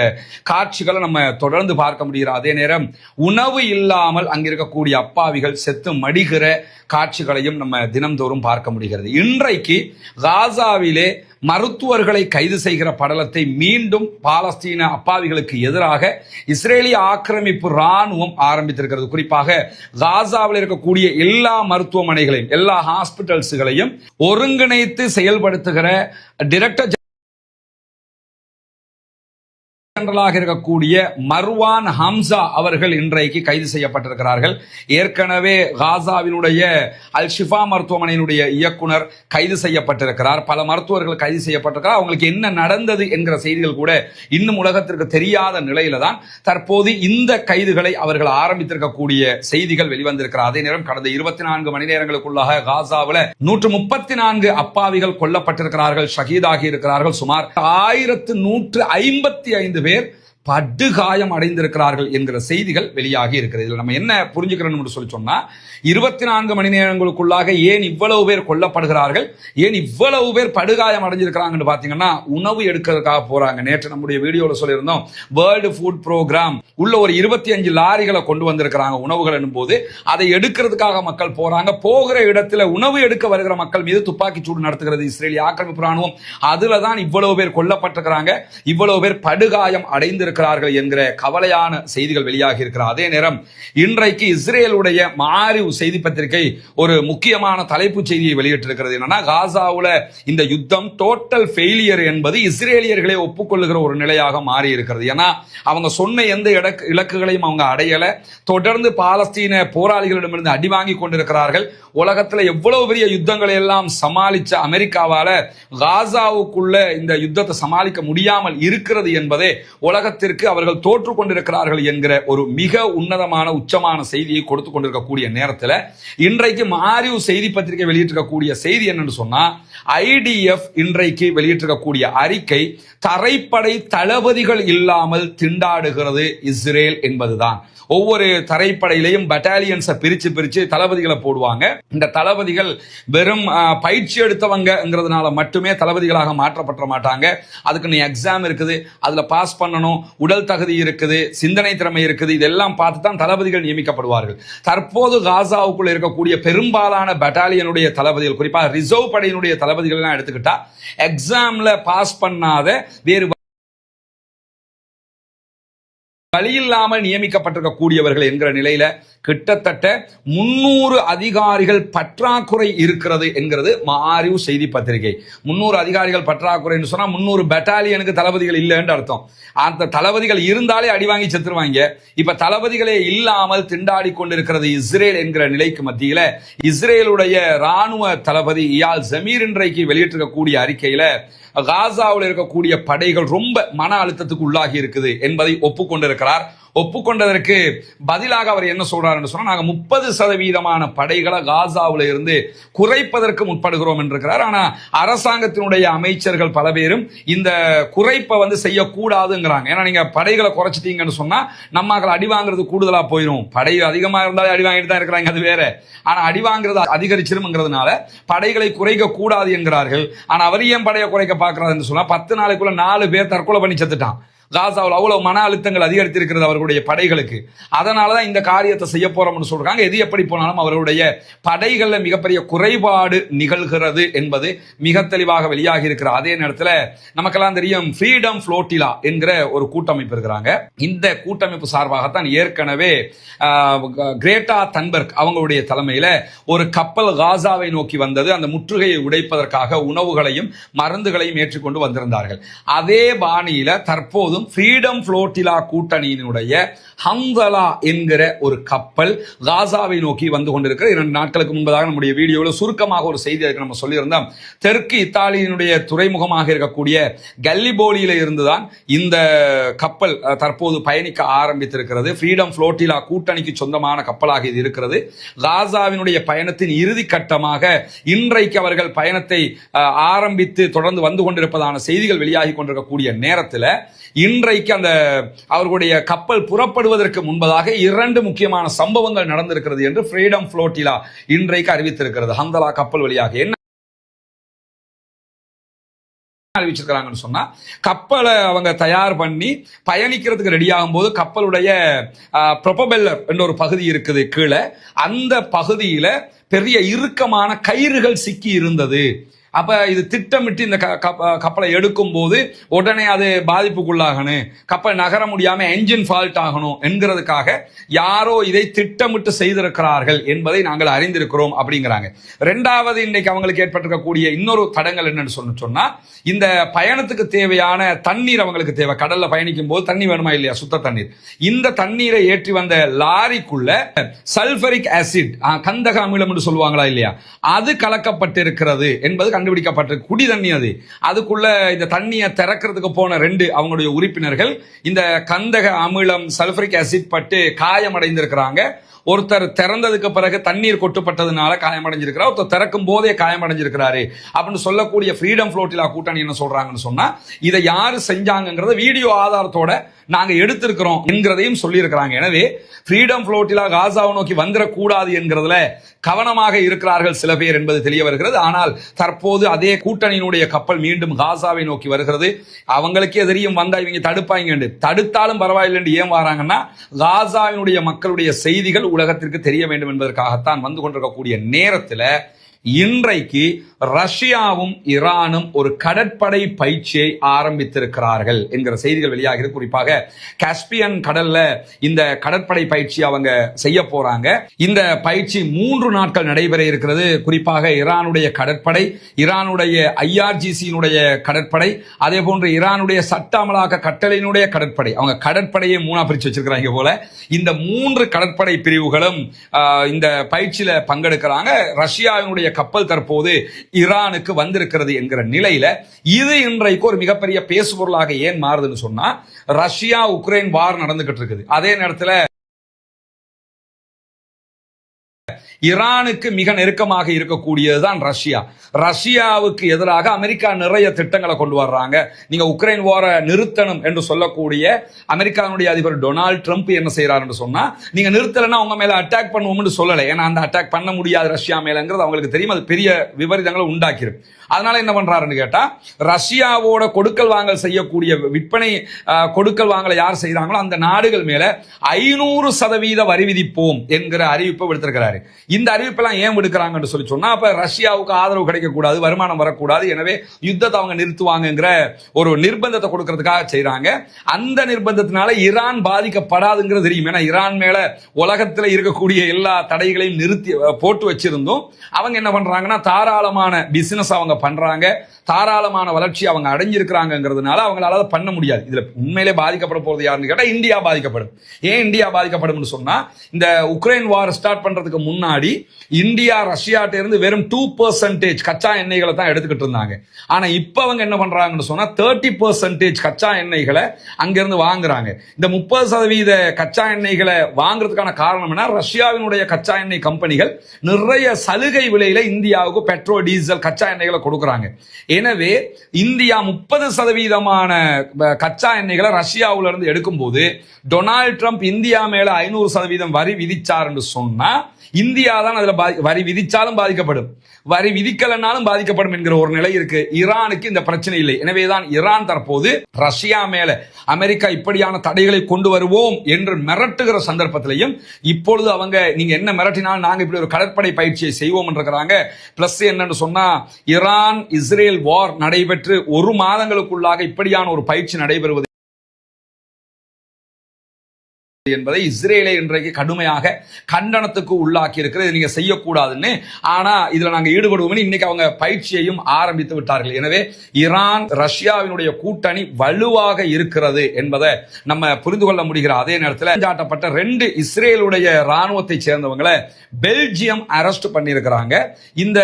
காட்சிகளை நம்ம தொடர்ந்து பார்க்க முடிகிறது. அதே நேரம் உணவு இல்லாமல் அங்கிருக்கக்கூடிய அப்பாவிகள் செத்து மடிகிற காட்சிகளையும் நம்ம தினம்தோறும் பார்க்க முடிகிறது. இன்றைக்கு காசாவிலே மருத்துவர்களை கைது செய்கிற படலத்தை மீண்டும் பாலஸ்தீன அப்பாவிகளுக்கு எதிராக இஸ்ரேலிய ஆக்கிரமிப்பு ராணுவம் ஆரம்பித்திருக்கிறது. குறிப்பாக காசாவில் இருக்கக்கூடிய எல்லா மருத்துவமனைகளையும் எல்லா ஹாஸ்பிட்டல்ஸ்களையும் ஒருங்கிணைத்து செயல்படுத்துகிற டைரக்டர் ஜெனரலாக இருக்கக்கூடிய மர்வான் ஹம்சா அவர்கள் இன்றைக்கு கைது செய்யப்பட்டிருக்கிறார்கள். ஏற்கனவே காசாவினுடைய அல் ஷிஃபா மருத்துவமனையினுடைய இயக்குனர் கைது செய்யப்பட்டிருக்கிறார். பல மருத்துவர்கள் கைது செய்யப்பட்டிருக்கிறார். அவங்களுக்கு என்ன நடந்தது என்கிற செய்திகள் கூட இன்னும் உலகத்திற்கு தெரியாத நிலையில தான் தற்போது இந்த கைதுகளை அவர்கள் ஆரம்பித்திருக்கக்கூடிய செய்திகள் வெளிவந்திருக்கிறார். அதே நேரம் கடந்த 24 மணி நேரங்களுக்குள்ளாக காசாவில் 134 அப்பாவிகள் கொல்லப்பட்டிருக்கிறார்கள், ஷஹீதாகி இருக்கிறார்கள். சுமார் 1155 பேர் படுகாயம் அடைந்திருக்கிறார்கள் என்கிற செய்திகள் வெளியாகி இருக்கிறது. இதில் நம்ம என்ன புரிஞ்சுக்கிறோம்னு சொல்லி சொன்னா, 24 மணி நேரங்களுக்குள்ளாக ஏன் இவ்வளவு பேர் கொல்லப்படுகிறார்கள், ஏன் இவ்வளவு பேர் படுகாயம் அடைஞ்சிருக்கிறாங்கன்னு பாத்தீங்கன்னா, உணவு எடுக்கிறதுக்காக போறாங்க. நேற்று நம்முடைய வீடியோல சொல்லியிருந்தோம், வேர்ல்டு ஃபுட் ப்ரோக்ராம் உள்ள ஒரு 25 லாரிகளை கொண்டு வந்திருக்கிறாங்க உணவுகள் என்னும்போது. அதை எடுக்கிறதுக்காக மக்கள் போறாங்க. போகிற இடத்துல உணவு எடுக்க வருகிற மக்கள் மீது துப்பாக்கி சூடு நடத்துகிறது இஸ்ரேலிய ஆக்கிரமிப்பு ராணுவம். அதுல தான் இவ்வளவு பேர் கொல்லப்பட்டிருக்கிறாங்க, இவ்வளவு பேர் படுகாயம் அடைந்திருக்கிறார்கள் என்கிற கவலையான செய்திகள் வெளியாகி இருக்கிறார். அதே நேரம் இன்றைக்கு இஸ்ரேலுடைய மாரி செய்தி பத்திரிகை ஒரு முக்கியமான தலைப்பு செய்தியை வெளியிட்டிருக்கிறது. என்னன்னா, காசாவுல இந்த யுத்தம் டோட்டல் ஃபெயிலியர் என்பது இஸ்ரேலியர்களை ஒப்புக்கொள்ளுகிற ஒரு நிலையாக மாறி இருக்கிறது. ஏன்னா அவங்க சொன்ன எந்த இலக்குகளையும் அவங்க அடையல. தொடர்ந்து பாலஸ்தீன போராளிகளிடமிருந்து அடி வாங்கி கொண்டிருக்கிறார்கள். உலகத்தில் எவ்வளவு பெரிய யுத்தங்களை எல்லாம் சமாளிச்ச அமெரிக்காவால காசாவுக்குள்ள இந்த யுத்தத்தை சமாளிக்க முடியாமல் இருக்கிறது என்பதே உலகத்திற்கு அவர்கள் தோற்று கொண்டிருக்கிறார்கள் என்கிற ஒரு மிக உன்னதமான உச்சமான செய்தியை கொடுத்து கொண்டிருக்கக்கூடிய நேரத்தில் இன்றைக்கு மாரியூ செய்தி பத்திரிகை வெளியிட்டிருக்கக்கூடிய செய்தி என்னன்னு சொன்னா, IDF இன்றைக்கு வெளியிட்டிருக்கக்கூடிய அறிக்கை தரைப்படை தளபதிகள் இல்லாமல் திண்டாடுகிறது இஸ்ரேல் என்பதுதான். ஒவ்வொரு தரைப்படையிலையும் பட்டாலியன்ஸை பிரிச்சு தளபதிகளை போடுவாங்க. இந்த தளபதிகள் வெறும் பயிற்சி எடுத்தவங்கிறதுனால மட்டுமே தளபதிகளாக மாற்றப்பட மாட்டாங்க. அதுக்கு நீ எக்ஸாம் இருக்குது, அதுல பாஸ் பண்ணணும், உடல் தகுதி இருக்குது, சிந்தனை திறமை இருக்குது, இதெல்லாம் பார்த்து தான் தளபதிகள் நியமிக்கப்படுவார்கள். தற்போது காசாவுக்குள்ள இருக்கக்கூடிய பெரும்பாலான பட்டாலியனுடைய தளபதிகள், குறிப்பாக ரிசர்வ் படையினுடைய தளபதிகள் எல்லாம் எடுத்துக்கிட்டா எக்ஸாம்ல பாஸ் பண்ணாத வேறு வழியில்லாமல் நியமிக்கப்பட்டிருக்கக்கூடியவர்கள் என்கிற நிலையில கிட்டத்தட்ட 300 அதிகாரிகள் பற்றாக்குறை இருக்கிறது என்கிறது மாறிவு செய்தி பத்திரிகை. 300 அதிகாரிகள் பற்றாக்குறை சொன்னா 300 பெட்டாலியனுக்கு தளபதிகள் இல்லைன்னு அர்த்தம். அந்த தளபதிகள் இருந்தாலே அடி வாங்கி செத்துருவாங்க. இப்ப தளபதிகளே இல்லாமல் திண்டாடி கொண்டிருக்கிறது இஸ்ரேல் என்கிற நிலைக்கு மத்தியில இஸ்ரேலுடைய ராணுவ தளபதி இயால் ஜமீர் இன்றைக்கு வெளியிட்டிருக்கக்கூடிய அறிக்கையில காசாவில் இருக்கக்கூடிய படைகள் ரொம்ப மன அழுத்தத்துக்கு உள்ளாகி இருக்குது என்பதை ஒப்புக்கொண்டிருக்கிறார். ஒப்புக்கொண்டதற்கு பதிலாக அவர் என்ன சொல்றாரு சொன்னா, நாங்க 30% படைகளை காசாவில் இருந்து குறைப்பதற்கு முற்படுகிறோம் என்றிருக்கிறார். ஆனா அரசாங்கத்தினுடைய அமைச்சர்கள் பல பேரும் இந்த குறைப்பை செய்யக்கூடாதுங்கிறாங்க. ஏன்னா நீங்க படைகளை குறைச்சிட்டீங்கன்னு சொன்னா நம்ம அடி வாங்குறது கூடுதலா போயிடும். படை அதிகமா இருந்தாலும் அடி வாங்கிட்டு தான் இருக்கிறாங்க, அது வேற. ஆனா அடி வாங்குறது அதிகரிச்சிரும்ங்கிறதுனால படைகளை குறைக்க கூடாது என்கிறார்கள். ஆனா அவர் ஏன் படையை குறைக்க பார்க்கிறாருன்னு சொன்னா 10 நாளைக்குள்ள 4 பேர் தற்கொலை பண்ணி செத்துட்டான். காசாவில் அவ்வளவு மன அழுத்தங்கள் அதிகரித்திருக்கிறது அவர்களுடைய படைகளுக்கு. அதனாலதான் இந்த காரியத்தை செய்ய போறோம்னு சொல்றாங்க. எது எப்படி போனாலும் அவர்களுடைய படைகள்ல மிகப்பெரிய குறைபாடு நிகழ்கிறது என்பது மிக தெளிவாக வெளியாகி இருக்கிற அதே நேரத்தில் நமக்கெல்லாம் தெரியும் ஃப்ரீடம் ஃப்ளோட்டிலா என்கிற ஒரு கூட்டமைப்பு இருக்கிறாங்க. இந்த கூட்டமைப்பு சார்பாகத்தான் ஏற்கனவே கிரேட்டா தன்பர்க் அவங்களுடைய தலைமையில ஒரு கப்பல் காசாவை நோக்கி வந்தது. அந்த முற்றுகையை உடைப்பதற்காக உணவுகளையும் மருந்துகளையும் ஏற்றுக்கொண்டு வந்திருந்தார்கள். அதே பாணியில தற்போது ஃப்ரீடம் ஃப்ளோட்டிலா கூட்டணியினுடைய ஹந்தலா என்கிற ஒரு கப்பல் காசாவை நோக்கி வந்து கொண்டிருக்கிற 2 நாட்களுக்கு முன்பதாக நம்முடைய வீடியோவில் சுருக்கமாக ஒரு செய்தி நம்ம சொல்லியிருந்தோம். தெற்கு இத்தாலியினுடைய துறைமுகமாக இருக்கக்கூடிய கல்லிபோலியில இருந்துதான் இந்த கப்பல் தற்போது பயணிக்க ஆரம்பித்திருக்கிறது. ஃப்ரீடம் ஃப்ளோட்டிலா கூட்டணிக்கு சொந்தமான கப்பலாக இது இருக்கிறது. காசாவினுடைய பயணத்தின் இறுதி கட்டமாக இன்றைக்கு அவர்கள் பயணத்தை ஆரம்பித்து தொடர்ந்து வந்து கொண்டிருப்பதான செய்திகள் வெளியாகி கொண்டிருக்கக்கூடிய நேரத்தில் இன்றைக்கு அந்த அவர்களுடைய கப்பல் புறப்படுவதற்கு முன்பதாக 2 முக்கியமான சம்பவங்கள் நடந்திருக்கிறது என்று ஃப்ரீடம் ஃப்ளோட்டிலா இன்றைக்கு அறிவித்திருக்கிறது. ஹந்தலா கப்பல் வழியாக என்ன அறிவிச்சிருக்கிறாங்கன்னு சொன்னா, கப்பலை அவங்க தயார் பண்ணி பயணிக்கிறதுக்கு ரெடி ஆகும் போது கப்பலுடைய ப்ரொபபெல்லர் என்ற ஒரு பகுதி இருக்குது கீழே. அந்த பகுதியில பெரிய இறுக்கமான கயிறுகள் சிக்கி இருந்தது. அப்ப இது திட்டமிட்டு இந்த கப்பலை எடுக்கும் போது உடனே அது பாதிப்புக்குள்ளாகணும், கப்பல் நகர முடியாம என்ஜின் ஃபால்ட் ஆகணும் என்கிறதுக்காக யாரோ இதை திட்டமிட்டு செய்திருக்கிறார்கள் என்பதை நாங்கள் அறிந்திருக்கிறோம் அப்படிங்கிறாங்க. 2வது இன்னைக்கு அவங்களுக்கு ஏற்பட்டிருக்கக்கூடிய இன்னொரு தடங்கள் என்னன்னு சொன்னா, இந்த பயணத்துக்கு தேவையான தண்ணீர் அவங்களுக்கு தேவை. கடல்ல பயணிக்கும் போது தண்ணி வேணுமா இல்லையா, சுத்த தண்ணீர். இந்த தண்ணீரை ஏற்றி வந்த லாரிக்குள்ள சல்பரிக் ஆசிட், கந்தக அமிலம் என்று சொல்லுவாங்களா இல்லையா, அது கலக்கப்பட்டிருக்கிறது என்பது கண்டுபிடிக்கப்பட்ட குடி தண்ணி. அதுக்குள்ள இந்த தண்ணியை திறக்கிறதுக்கு போன 2 அவங்களுடைய உறுப்பினர்கள் இந்த கந்தக அமிலம் சல்பரிக் ஆசிட் பட்டு காயமடைந்திருக்கிறாங்க. ஒருத்தர் திறந்ததுக்கு பிறகு தண்ணீர் கொட்டுப்பட்டதுனால காயமடைஞ்சிருக்கிறார், ஒருத்தர் திறக்கும் போதே காயமடைஞ்சிருக்கிறாரு அப்படின்னு சொல்லக்கூடிய ஃப்ரீடம் ஃப்ளோட்டிலா கூட்டணி என்ன சொல்றாங்கன்னு சொன்னா, இதை யாரு செஞ்சாங்கிறத வீடியோ ஆதாரத்தோட நாங்க எடுத்திருக்கிறோம் என்கிறதையும் சொல்லி இருக்கிறாங்க. எனவே ஃப்ரீடம் ஃப்ளோட்டிலா காசாவை நோக்கி வந்துடக்கூடாது என்கிறதுல கவனமாக இருக்கிறார்கள் சில பேர் என்பது தெரிய வருகிறது. ஆனால் தற்போது அதே கூட்டணியினுடைய கப்பல் மீண்டும் காசாவை நோக்கி வருகிறது. அவங்களுக்கே தெரியும் வந்தா இவங்க தடுப்பாங்க, தடுத்தாலும் பரவாயில்லை ஏன் வராங்கன்னா, காசாவினுடைய மக்களுடைய செய்திகள் உலகத்திற்கு தெரிய வேண்டும் என்பதற்காகத்தான் வந்து கொண்டிருக்கக்கூடிய நேரத்தில் இன்றைக்கு ரஷ்யாவும் ஈரானும் ஒரு கடற்படை பயிற்சியை ஆரம்பித்திருக்கிறார்கள் என்கிற செய்திகள் வெளியாகிறது. குறிப்பாக காஸ்பியன் கடல்ல இந்த கடற்படை பயிற்சி அவங்க செய்ய போறாங்க. இந்த பயிற்சி 3 நாட்கள் நடைபெற இருக்கிறது. குறிப்பாக ஈரானுடைய கடற்படை, ஈரானுடைய IRGC-னுடைய கடற்படை, அதே போன்று ஈரானுடைய சட்ட அமலாக்க கட்டளையினுடைய கடற்படை, அவங்க கடற்படையை 3ஆ பிரிச்சு வச்சிருக்கிறாங்க போல. இந்த 3 கடற்படை பிரிவுகளும் இந்த பயிற்சியில பங்கெடுக்கிறாங்க. ரஷ்யாவினுடைய கப்பல் தற்போது ஈரானுக்கு வந்திருக்கிறது என்கிற நிலையில இது இன்றைக்கு ஒரு மிகப்பெரிய பேசுபொருளாக ஏன் மாறுதுன்னு சொன்னா, ரஷ்யா உக்ரைன் வார் நடந்துகிட்டு இருக்குது. அதே நேரத்தில் ஈரானுக்கு மிக நெருக்கமாக இருக்கக்கூடியதுதான் ரஷ்யா. ரஷ்யாவுக்கு எதிராக அமெரிக்கா நிறைய திட்டங்களை கொண்டு வர்றாங்க. நீங்க உக்ரைன் வாரை நிறுத்தணும் என்று சொல்லக்கூடிய அமெரிக்காவுடைய அதிபர் டொனால்ட் ட்ரம்ப் என்ன செய்யறாரு என்று சொன்னா, நீங்க நிறுத்தலைன்னா அவங்க மேல அட்டாக் பண்ணுவோம்னு சொல்லலை. ஏன்னா அந்த அட்டாக் பண்ண முடியாது ரஷ்யா மேலங்கிறது அவங்களுக்கு தெரியும். அது பெரிய விபரீதங்களை உண்டாக்கிடும். அதனால என்ன பண்றாருன்னு கேட்டா, ரஷ்யாவோட கொடுக்கல் வாங்கல் செய்யக்கூடிய விற்பனை கொடுக்கல் வாங்கலை யார் செய்யறாங்களோ அந்த நாடுகள் மேல 500% வரி விதிப்போம் என்கிற அறிவிப்பை விடுத்திருக்கிறாரு. இந்த அறிவிப்பெல்லாம் ஏன் விடுக்கிறாங்கன்னு சொன்னா அப்ப ரஷ்யாவுக்கு ஆதரவு கிடைக்கக்கூடாது, வருமானம் வரக்கூடாது, எனவே யுத்தத்தை அவங்க நிறுத்துவாங்கங்கிற ஒரு நிர்பந்தத்தை கொடுக்கறதுக்காக செய்யறாங்க. அந்த நிர்பந்தத்தினால ஈரான் பாதிக்கப்படாதுங்கிறது தெரியும். ஏன்னா ஈரான் மேல உலகத்தில் இருக்கக்கூடிய எல்லா தடைகளையும் நிறுத்தி போட்டு வச்சிருந்தோம். அவங்க என்ன பண்றாங்கன்னா தாராளமான பிசினஸ் அவங்க பண்றாங்க, தாராளமான வளர்ச்சி அவங்க அடைஞ்சிருக்கிறாங்கிறதுனால அவங்களால பண்ண முடியாது. இதுல உண்மையிலே பாதிக்கப்பட போறது யாருன்னு கேட்டா இந்தியா பாதிக்கப்படும். ஏன் இந்தியா பாதிக்கப்படும் சொன்னா இந்த உக்ரைன் வார் ஸ்டார்ட் பண்றதுக்கு முன்னாடி இந்தியா ரஷ்யாட்ட இருந்து வெறும் 2% கச்சா எண்ணெய்களை தான் எடுத்துக்கிட்டு இருந்தாங்க. ஆனா இப்ப அவங்க என்ன பண்றாங்கன்னு சொன்னா 30% கச்சா எண்ணெய்களை அங்கிருந்து வாங்குறாங்க. இந்த 30% கச்சா எண்ணெய்களை வாங்குறதுக்கான காரணம் என்ன? ரஷ்யாவினுடைய கச்சா எண்ணெய் கம்பெனிகள் நிறைய சலுகை விலையில இந்தியாவுக்கு பெட்ரோல் டீசல் கச்சா எண்ணெய்களை கொடுக்குறாங்க. எனவே இந்தியா 30% கச்சா எண்ணெய்களை ரஷ்யாவில இருந்து எடுக்கும் போது டொனால்ட் ட்ரம்ப் இந்தியா மேல 500% வரி விதிச்சாருன்னு சொன்னா இந்தியா தான் அதுல வரி விதிச்சாலும் பாதிக்கப்படும், வரி விதிக்கலனாலும் பாதிக்கப்படும் என்கிற ஒரு நிலை இருக்கு. ஈரானுக்கு இந்த பிரச்சனை இல்லை. எனவேதான் ஈரான் தற்போது ரஷ்யா மேல அமெரிக்கா இப்படியான தடைகளை கொண்டு வருவோம் என்று மிரட்டுகிற சந்தர்ப்பத்திலையும் இப்பொழுது அவங்க நீங்க என்ன மிரட்டினாலும் நாங்க இப்படி ஒரு கடற்படை பயிற்சியை செய்வோம் இருக்கிறாங்க. பிளஸ் என்னன்னு சொன்னா ஈரான் இஸ்ரேல் வார் நடைபெற்று 1 மாதங்களுக்குள்ளாக இப்படியான ஒரு பயிற்சி நடைபெறுவது என்பதை இஸ்ரேலை இன்றைக்கு கடுமையாக கண்டனத்துக்கு உள்ளாக்கி இருக்கிறது. நீங்க செய்யக்கூடாதுன்னு, ஆனா இதுல நாங்க ஈடுபடுவோம் இன்னைக்கு அவங்க பயிற்சியையும் ஆரம்பித்து விட்டார்கள். எனவே ஈரான் ரஷ்யாவினுடைய கூட்டணி வலுவாக இருக்கிறது என்பதை நம்ம புரிந்து கொள்ள முடிகிற அதே நேரத்தில் சாட்டப்பட்ட 2 இஸ்ரேலுடைய ராணுவத்தை சேர்ந்தவங்களை பெல்ஜியம் அரெஸ்ட் பண்ணியிருக்கிறாங்க. இந்த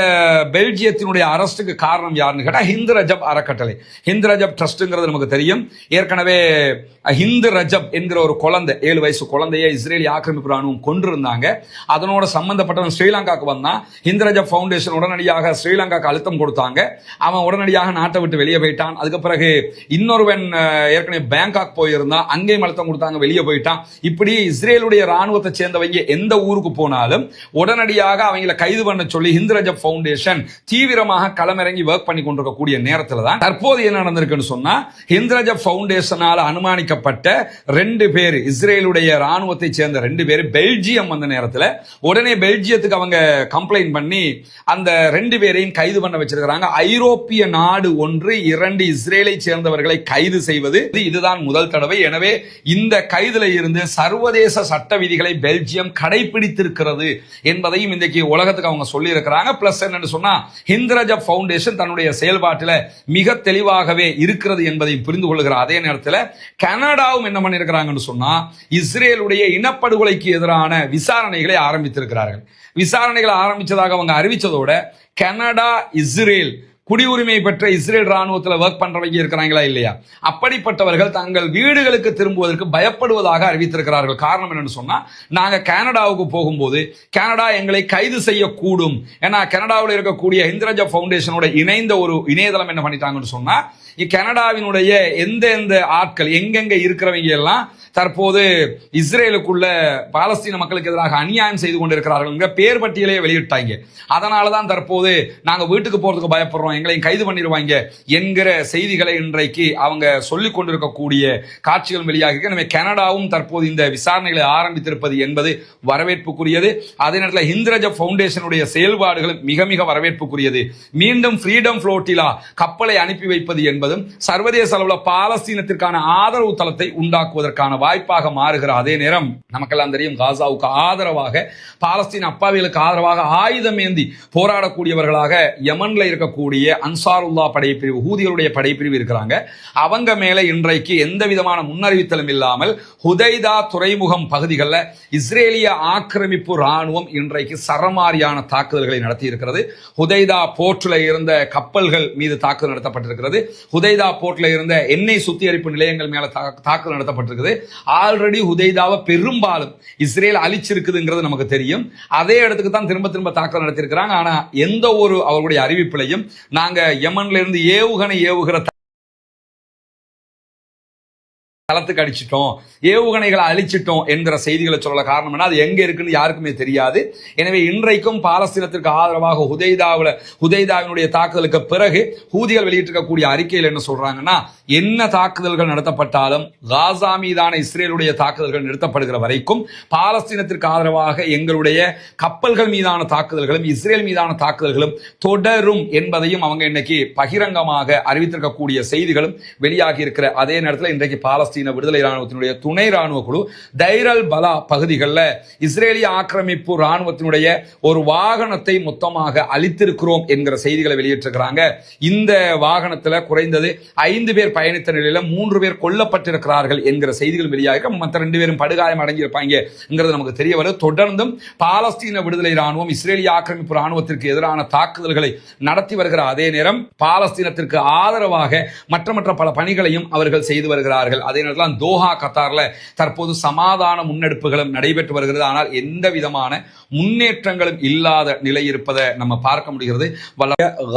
பெல்ஜியத்தினுடைய அரெஸ்டுக்கு காரணம் யாருன்னு கேட்டா ஹிந்து ரஜப் அறக்கட்டளை. ஹிந்து ரஜப் ட்ரஸ்ட்ங்கிறது நமக்கு தெரியும். ஏற்கனவே ஹிந்து ரஜப் என்கிற ஒரு குழந்தை 7 வயசு குழந்தைய இஸ்ரேலி ஆக்கிரமிப்பு ராணுவம் கொண்டிருந்தாங்க. அதனோட சம்பந்தப்பட்டவன் ஸ்ரீலங்காக்கு வந்தான். ஹிந்து ரஜப் ஃபவுண்டேஷன் உடனடியாக ஸ்ரீலங்காக்கு அழுத்தம் கொடுத்தாங்க. அவன் உடனடியாக நாட்டை விட்டு வெளியே போயிட்டான். அதுக்கு பிறகு இன்னொருவன் ஏற்கனவே பேங்காக் போயிருந்தான், அங்கேயும் அழுத்தம் கொடுத்தாங்க, வெளியே போயிட்டான். இப்படி இஸ்ரேலுடைய ராணுவத்தை சேர்ந்தவங்க எந்த ஊருக்கு போனாலும் உடனடியாக அவங்களை கைது பண்ண சொல்லி ஹிந்து ரஜப் ஃபவுண்டேஷன் தீவிரமாக களமிறங்கி ஒர்க் பண்ணி கொண்டிருக்கக்கூடிய நேரத்தில் தான் தற்போது என்ன நடந்திருக்குன்னு சொன்னா ஹிந்து ரஜப் ஃபவுண்டேஷனால அனுமானிக்கப்பட்ட 2 பேர் இஸ்ரேலுடைய ராணுவத்தை சேர்ந்த 2 பேர் பெல்ஜியம் வந்த நேரத்தில் உடனே பெல்ஜியத்துக்கு அவங்க கம்ப்ளைண்ட் பண்ணி அந்த 2 பேரையும் கைது பண்ண வச்சிருக்காங்க. ஐரோப்பிய நாடு ஒன்று 2 இஸ்ரேலை சேர்ந்தவர்களை கைது செய்வது இதுதான் முதல் தடவை. எனவே இந்த கைதுல இருந்து சர்வதேச சட்ட விதிகளை பெல்ஜியம் கடைபிடித்திருக்கிறது என்பதையும் இன்றைக்கு உலகத்துக்கு அவங்க சொல்லி இருக்கிறாங்க. பிளஸ் என்னன்னு சொன்னா ஹிந்து ரஜப் ஃபவுண்டேஷன் தன்னுடைய செயல்பாட்டில் மிக தெளிவாகவே இருக்கிறது என்பதை புரிந்து கொள்கிற அதே நேரத்தில் கனடாவும் என்ன பண்ணிருக்கிறாங்கன்னு சொன்னா இஸ்ரேலுடைய இனப்படுகொலைக்கு எதிரான விசாரணைகளை ஆரம்பித்திருக்கிறார்கள். விசாரணைகளை ஆரம்பிச்சதாக அவங்க அறிவிச்சதோட கனடா இஸ்ரேல் குடியுரிமை பெற்ற இஸ்ரேல் ராணுவத்தில் ஒர்க் பண்றவங்க இருக்கிறாங்களா இல்லையா, அப்படிப்பட்டவர்கள் தங்கள் வீடுகளுக்கு திரும்புவதற்கு பயப்படுவதாக அறிவித்திருக்கிறார்கள். காரணம் என்னன்னு சொன்னா நாங்க கனடாவுக்கு போகும்போது கனடா எங்களை கைது செய்யக்கூடும். ஏன்னா கனடாவில் இருக்கக்கூடிய ஹிந்து ரஜப் ஃபவுண்டேஷனோட இணைந்த ஒரு இணையதளம் என்ன பண்ணிட்டாங்கன்னு சொன்னா கனடாவினுடைய எந்த ஆட்கள் எங்கெங்க இருக்கிறவங்க எல்லாம் தற்போது இஸ்ரேலுக்குள்ள பாலஸ்தீன மக்களுக்கு எதிராக அநியாயம் செய்து கொண்டிருக்கிறார்கள் பேர் பட்டியலே வெளியிட்டாங்க. அதனாலதான் தற்போது நாங்க வீட்டுக்கு போறதுக்கு பயப்படுறோம், எங்களையும் கைது பண்ணிடுவாங்க என்கிற செய்திகளை இன்றைக்கு அவங்க சொல்லிக் கொண்டிருக்கக்கூடிய காட்சிகள் வெளியாகி எனவே கனடாவும் தற்போது இந்த விசாரணைகளை ஆரம்பித்திருப்பது என்பது வரவேற்புக்குரியது. அதே நேரத்தில் ஹிந்து ரஜப் ஃபவுண்டேஷனுடைய செயல்பாடுகளும் மிக மிக வரவேற்புக்குரியது. மீண்டும் ஃப்ரீடம் ஃப்ளோட்டிலா கப்பலை அனுப்பி வைப்பது என்பதும் சர்வதேச அளவில் பாலஸ்தீனத்திற்கான ஆதரவு தளத்தை உண்டாக்குவதற்கான வாய்ப்பாக மாறுகிற அதே நேரம் நமக்கெல்லாம் தெரியும் காசாவுக்கு ஆதரவாக பாலஸ்தீன அப்பாவிகளுக்கு ஆதரவாக ஆயுதம் ஏந்தி போராடக்கூடியவர்களாக யமன்ல இருக்கக்கூடிய அன்சாருல்லா படைப்பிரிவு ஹூதிகளுடைய படைப்பிரிவு இருக்கிறாங்க. அவங்க மேல இன்றைக்கு எந்த விதமான முன்னறிவித்தலும் இல்லாமல் ஹுதைதா துறைமுகம் பகுதிகளில் இஸ்ரேலிய ஆக்கிரமிப்பு ராணுவம் இன்றைக்கு சரமாரியான தாக்குதல்களை நடத்தி இருக்கிறது. ஹுதைதா போர்ட்டில் இருந்த கப்பல்கள் மீது தாக்குதல் நடத்தப்பட்டிருக்கிறது. ஹுதைதா போர்ட்ல இருந்த எண்ணெய் சுத்திகரிப்பு நிலையங்கள் மேல தாக்குதல் நடத்தப்பட்டிருக்குது. ஆல்ரெடி ஹுதைதாவை பெரும்பாலும் இஸ்ரேல் அழிச்சிருக்குதுங்கிறது நமக்கு தெரியும். அதே இடத்துக்கு தான் திரும்ப திரும்ப தாக்குதல் நடத்தியிருக்கிறாங்க. ஆனா எந்த ஒரு அவர்களுடைய அறிவிப்பிலையும் நாங்க யமன்ல இருந்து ஏவுகணை ஏவுகிற களத்துக்கு அடிச்சிட்டோம், ஏவுகணைகளை அழிச்சிட்டோம் என்கிற செய்திகளை சொல்ல காரணம் என்ன? அது எங்க இருக்குன்னு யாருக்குமே தெரியாது. எனவே இன்றைக்கும் பாலஸ்தீனத்திற்கு ஆதரவாக ஹுதைதாவினுடைய தாக்குதலுக்கு பிறகு ஹூதிகள் வெளியிட்டிருக்கக்கூடிய அறிக்கையில் என்ன சொல்றாங்கன்னா, என்ன தாக்குதல்கள் நடத்தப்பட்டாலும் காசா மீதான இஸ்ரேலுடைய தாக்குதல்கள் நிறுத்தப்படுகிற வரைக்கும் பாலஸ்தீனத்திற்கு ஆதரவாக எங்களுடைய கப்பல்கள் மீதான தாக்குதல்களும் இஸ்ரேல் மீதான தாக்குதல்களும் தொடரும் என்பதையும் அவங்க இன்னைக்கு பகிரங்கமாக அறிவித்திருக்கக்கூடிய செய்திகளும் வெளியாகி இருக்கிற அதே நேரத்தில் இன்றைக்கு பாலஸ்தீன விடுதலை ராணுவத்தினுடைய துணை ராணுவ குழு தைரல் பலா பகுதிகளில் இஸ்ரேலிய ஆக்கிரமிப்பு ராணுவத்தினுடைய ஒரு வாகனத்தை மொத்தமாக அழித்திருக்கிறோம் என்கிற செய்திகளை வெளியிட்டிருக்கிறாங்க. இந்த வாகனத்தில் குறைந்தது 5 பேர் பயணித்த நிலையில 3 பேர் கொல்லப்பட்டிருக்கிறார்கள் என்கிற செய்திகள் வெளியாக, மற்ற 2 பேரும் படுகாயம் அடங்கியிருப்பாங்க நமக்கு தெரிய வருது. தொடர்ந்தும் பாலஸ்தீன விடுதலை ராணுவம் இஸ்ரேலிய ஆக்கிரமிப்பு ராணுவத்திற்கு எதிரான தாக்குதல்களை நடத்தி வருகிற அதே நேரம் பாலஸ்தீனத்திற்கு ஆதரவாக மற்ற பல பணிகளையும் அவர்கள் செய்து வருகிறார்கள். அதே நேரத்தில் தோஹா கத்தார்ல தற்போது சமாதான முன்னெடுப்புகளும் நடைபெற்று வருகிறது. ஆனால் எந்த விதமான முன்னேற்றங்களும் இல்லாத நிலை இருப்பதை நம்ம பார்க்க முடிகிறது.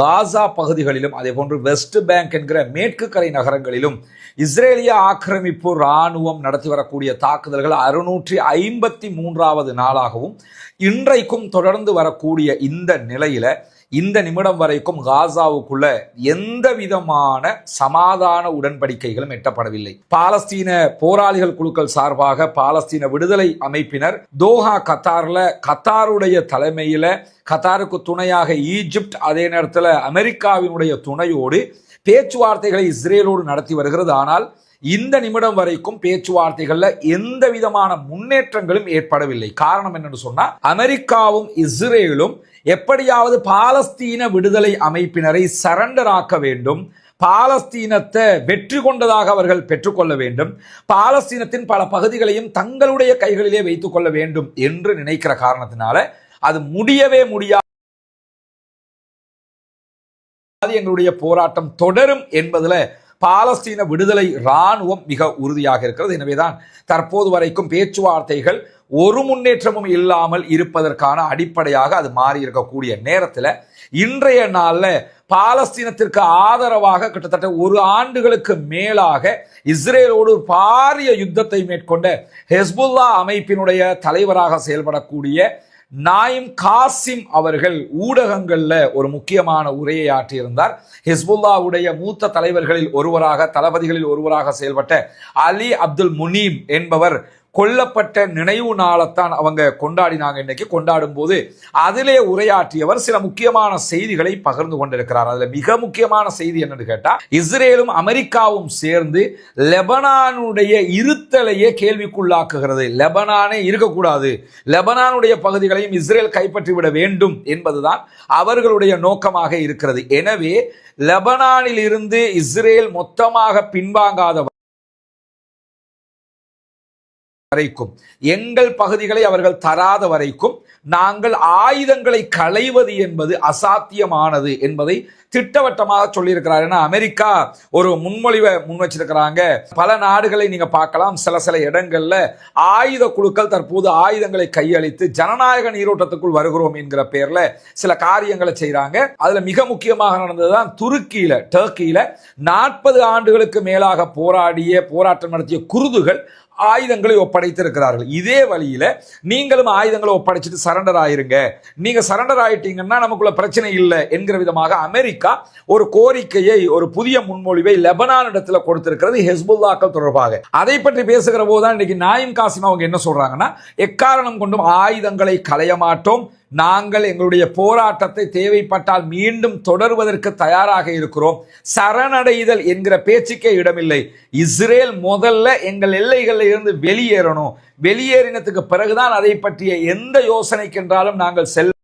காசா பகுதிகளிலும் அதே போன்று வெஸ்ட் பேங்க் என்கிற மேற்கு கரை நகரங்களிலும் இஸ்ரேலிய ஆக்கிரமிப்பு ராணுவம் நடத்தி வரக்கூடிய தாக்குதல்கள் 653வது நாளாகவும் இன்றைக்கும் தொடர்ந்து வரக்கூடிய இந்த நிலையில இந்த நிமிடம் வரைக்கும் காசாவுக்குள்ள எந்த விதமான சமாதான உடன்படிக்கைகளும் எட்டப்படவில்லை. பாலஸ்தீன போராளிகள் குழுக்கள் சார்பாக பாலஸ்தீன விடுதலை அமைப்பினர் தோஹா கத்தாருடைய தலைமையில கத்தாருக்கு துணையாக ஈஜிப்ட், அதே நேரத்தில் அமெரிக்காவினுடைய துணையோடு பேச்சுவார்த்தைகளை இஸ்ரேலோடு நடத்தி வருகிறது. ஆனால் இந்த நிமிடம் வரைக்கும் பேச்சுவார்த்தைகள்ல எந்த விதமான முன்னேற்றங்களும் ஏற்படவில்லை. காரணம் என்னன்னு சொன்னா, அமெரிக்காவும் இஸ்ரேலும் எப்படியாவது பாலஸ்தீன விடுதலை அமைப்பினரை சரண்டர் ஆக்க வேண்டும், பாலஸ்தீனத்தை வெற்றி கொண்டதாக அவர்கள் பெற்றுக்கொள்ள வேண்டும், பாலஸ்தீனத்தின் பல பகுதிகளையும் தங்களுடைய கைகளிலே வைத்துக் கொள்ள வேண்டும் என்று நினைக்கிற காரணத்தினால அது முடியவே முடியாது. எங்களுடைய போராட்டம் தொடரும் என்பதுல பாலஸ்தீன விடுதலை ராணுவம் மிக உறுதியாக இருக்கிறது. எனவேதான் தற்போது வரைக்கும் பேச்சுவார்த்தைகள் ஒரு முன்னேற்றமும் இல்லாமல் இருப்பதற்கான அடிப்படையாக அது மாறி இருக்கக்கூடிய நேரத்தில் இன்றைய நாளில் பாலஸ்தீனத்திற்கு ஆதரவாக கிட்டத்தட்ட 1 ஆண்டுகளுக்கு மேலாக இஸ்ரேலோடு பாரிய யுத்தத்தை மேற்கொண்ட ஹெஸ்புல்லா அமைப்பினுடைய தலைவராக செயல்படக்கூடிய நாயிம் காசிம் அவர்கள் ஊடகங்கள்ல ஒரு முக்கியமான உரையை ஆற்றியிருந்தார். ஹிஸ்புல்லாவுடைய மூத்த தலைவர்களில் ஒருவராக, தளபதிகளில் ஒருவராக செயல்பட்ட அலி அப்துல் முனீம் என்பவர் கொல்லப்பட்ட நினைவு நாளைத்தான் அவங்க கொண்டாடினாங்க. இன்னைக்கு கொண்டாடும் போது அதிலே உரையாற்றியவர் சில முக்கியமான செய்திகளை பகிர்ந்து கொண்டிருக்கிறார். அதுல மிக முக்கியமான செய்தி என்னன்னு கேட்டா, இஸ்ரேலும் அமெரிக்காவும் சேர்ந்து லெபனானுடைய இருத்தலையே கேள்விக்குள்ளாக்குகிறது. லெபனானே இருக்கக்கூடாது, லெபனானுடைய பகுதிகளையும் இஸ்ரேல் கைப்பற்றிவிட வேண்டும் என்பதுதான் அவர்களுடைய நோக்கமாக இருக்கிறது. எனவே லெபனானில் இருந்து இஸ்ரேல் மொத்தமாக பின்வாங்காத வரைக்கும், எங்கள் பகுதிகளை அவர்கள் தராத வரைக்கும் நாங்கள் ஆயுதங்களை களைவது என்பது அசாத்தியமானது என்பதை திட்டவட்டமாக சொல்லியிருக்கிறார். ஏன்னா அமெரிக்கா ஒரு முன்மொழிவை முன் வச்சிருக்கிறாங்க. பல நாடுகளை நீங்க பார்க்கலாம், சில இடங்கள்ல ஆயுத குழுக்கள் தற்போது ஆயுதங்களை கையளித்து ஜனநாயக நீரோட்டத்துக்குள் வருகிறோம் என்கிற பேர்ல சில காரியங்களை செய்யறாங்க. அதுல மிக முக்கியமாக நடந்ததுதான் டர்க்கியில 40 ஆண்டுகளுக்கு மேலாக போராட்டம் நடத்திய குருதுகள் ஆயுதங்களை ஒப்படைத்திருக்கிறார்கள். இதே வழியில நீங்களும் ஆயுதங்களை ஒப்படைச்சிட்டு சரண்டர் ஆயிருங்க, நீங்க சரண்டர் ஆயிட்டீங்கன்னா நமக்குள்ள பிரச்சனை இல்லை என்கிற விதமாக அமெரிக்கா ஒரு கோரிக்கையை, ஒரு புதிய முன்மொழிவை லெபனான் இடத்துல கொடுத்திருக்கிறது ஹெஸ்புல்லாக்கள் தொடர்பாக. அதை பற்றி பேசுகிற போதுதான் இன்னைக்கு நாயிம் காசிம் அவங்க என்ன சொல்றாங்கன்னா, எக்காரணம் கொண்டும் ஆயுதங்களை களைய மாட்டோம், நாங்கள் எங்களுடைய போராட்டத்தை தேவைப்பட்டால் மீண்டும் தொடர்வதற்கு தயாராக இருக்கிறோம், சரணடைதல் என்கிற பேச்சுக்கே இடமில்லை. இஸ்ரேல் முதல்ல எங்கள் எல்லைகளில் இருந்து வெளியேறணும், வெளியேறினதுக்கு பிறகுதான் அதை பற்றிய எந்த யோசனைக்கென்றாலும் நாங்கள் செல்ல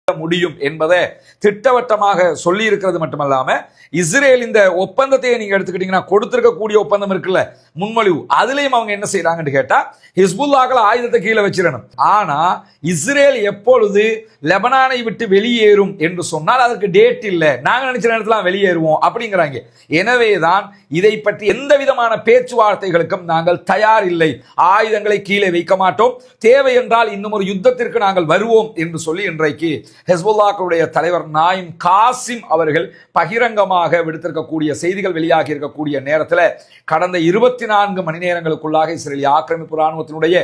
முடியும் என்பதை திட்டவட்டமாக சொல்லி இருக்கிறது மட்டுமல்லாம, இஸ்ரேல் இந்த ஒப்பந்தத்தை நீங்க எடுத்துக்கிட்டீங்கன்னா, கொடுத்திருக்கக்கூடிய ஒப்பந்தம் இருக்குல்ல, முன்மொழிவு. அதுலயும் அவங்க என்ன செய்யறாங்கன்னு கேட்டா ஹிஸ்புல்லாக்கள் ஆயுதத்தை கீழே வச்சிடணும். ஆனா இஸ்ரேல் எப்பொழுது லெபனானை விட்டு வெளியேறும் என்று சொன்னால் அதற்கு டேட் இல்லை, நாங்க நினைச்ச நேரத்துல வெளியேறுவோம் அப்படிங்கிறாங்க. எனவேதான் இதை பற்றி எந்த விதமான பேச்சுவார்த்தைகளுக்கும் நாங்கள் தயார் இல்லை, ஆயுதங்களை கீழே வைக்க மாட்டோம், தேவை என்றால் இன்னும் ஒரு யுத்தத்திற்கு நாங்கள் வருவோம் என்று சொல்லி இன்றைக்கு ஹிஸ்புல்லாக்களுடைய தலைவர் நாயிம் காசிம் அவர்கள் பகிரங்கமாக விடுத்திருக்கக்கூடிய செய்திகள் வெளியாகி இருக்கக்கூடிய நேரத்தில் கடந்த 24 மணி நேரங்களுக்குள்ளாக இஸ்ரேலிய ஆக்கிரமிப்பு ராணுவத்தினுடைய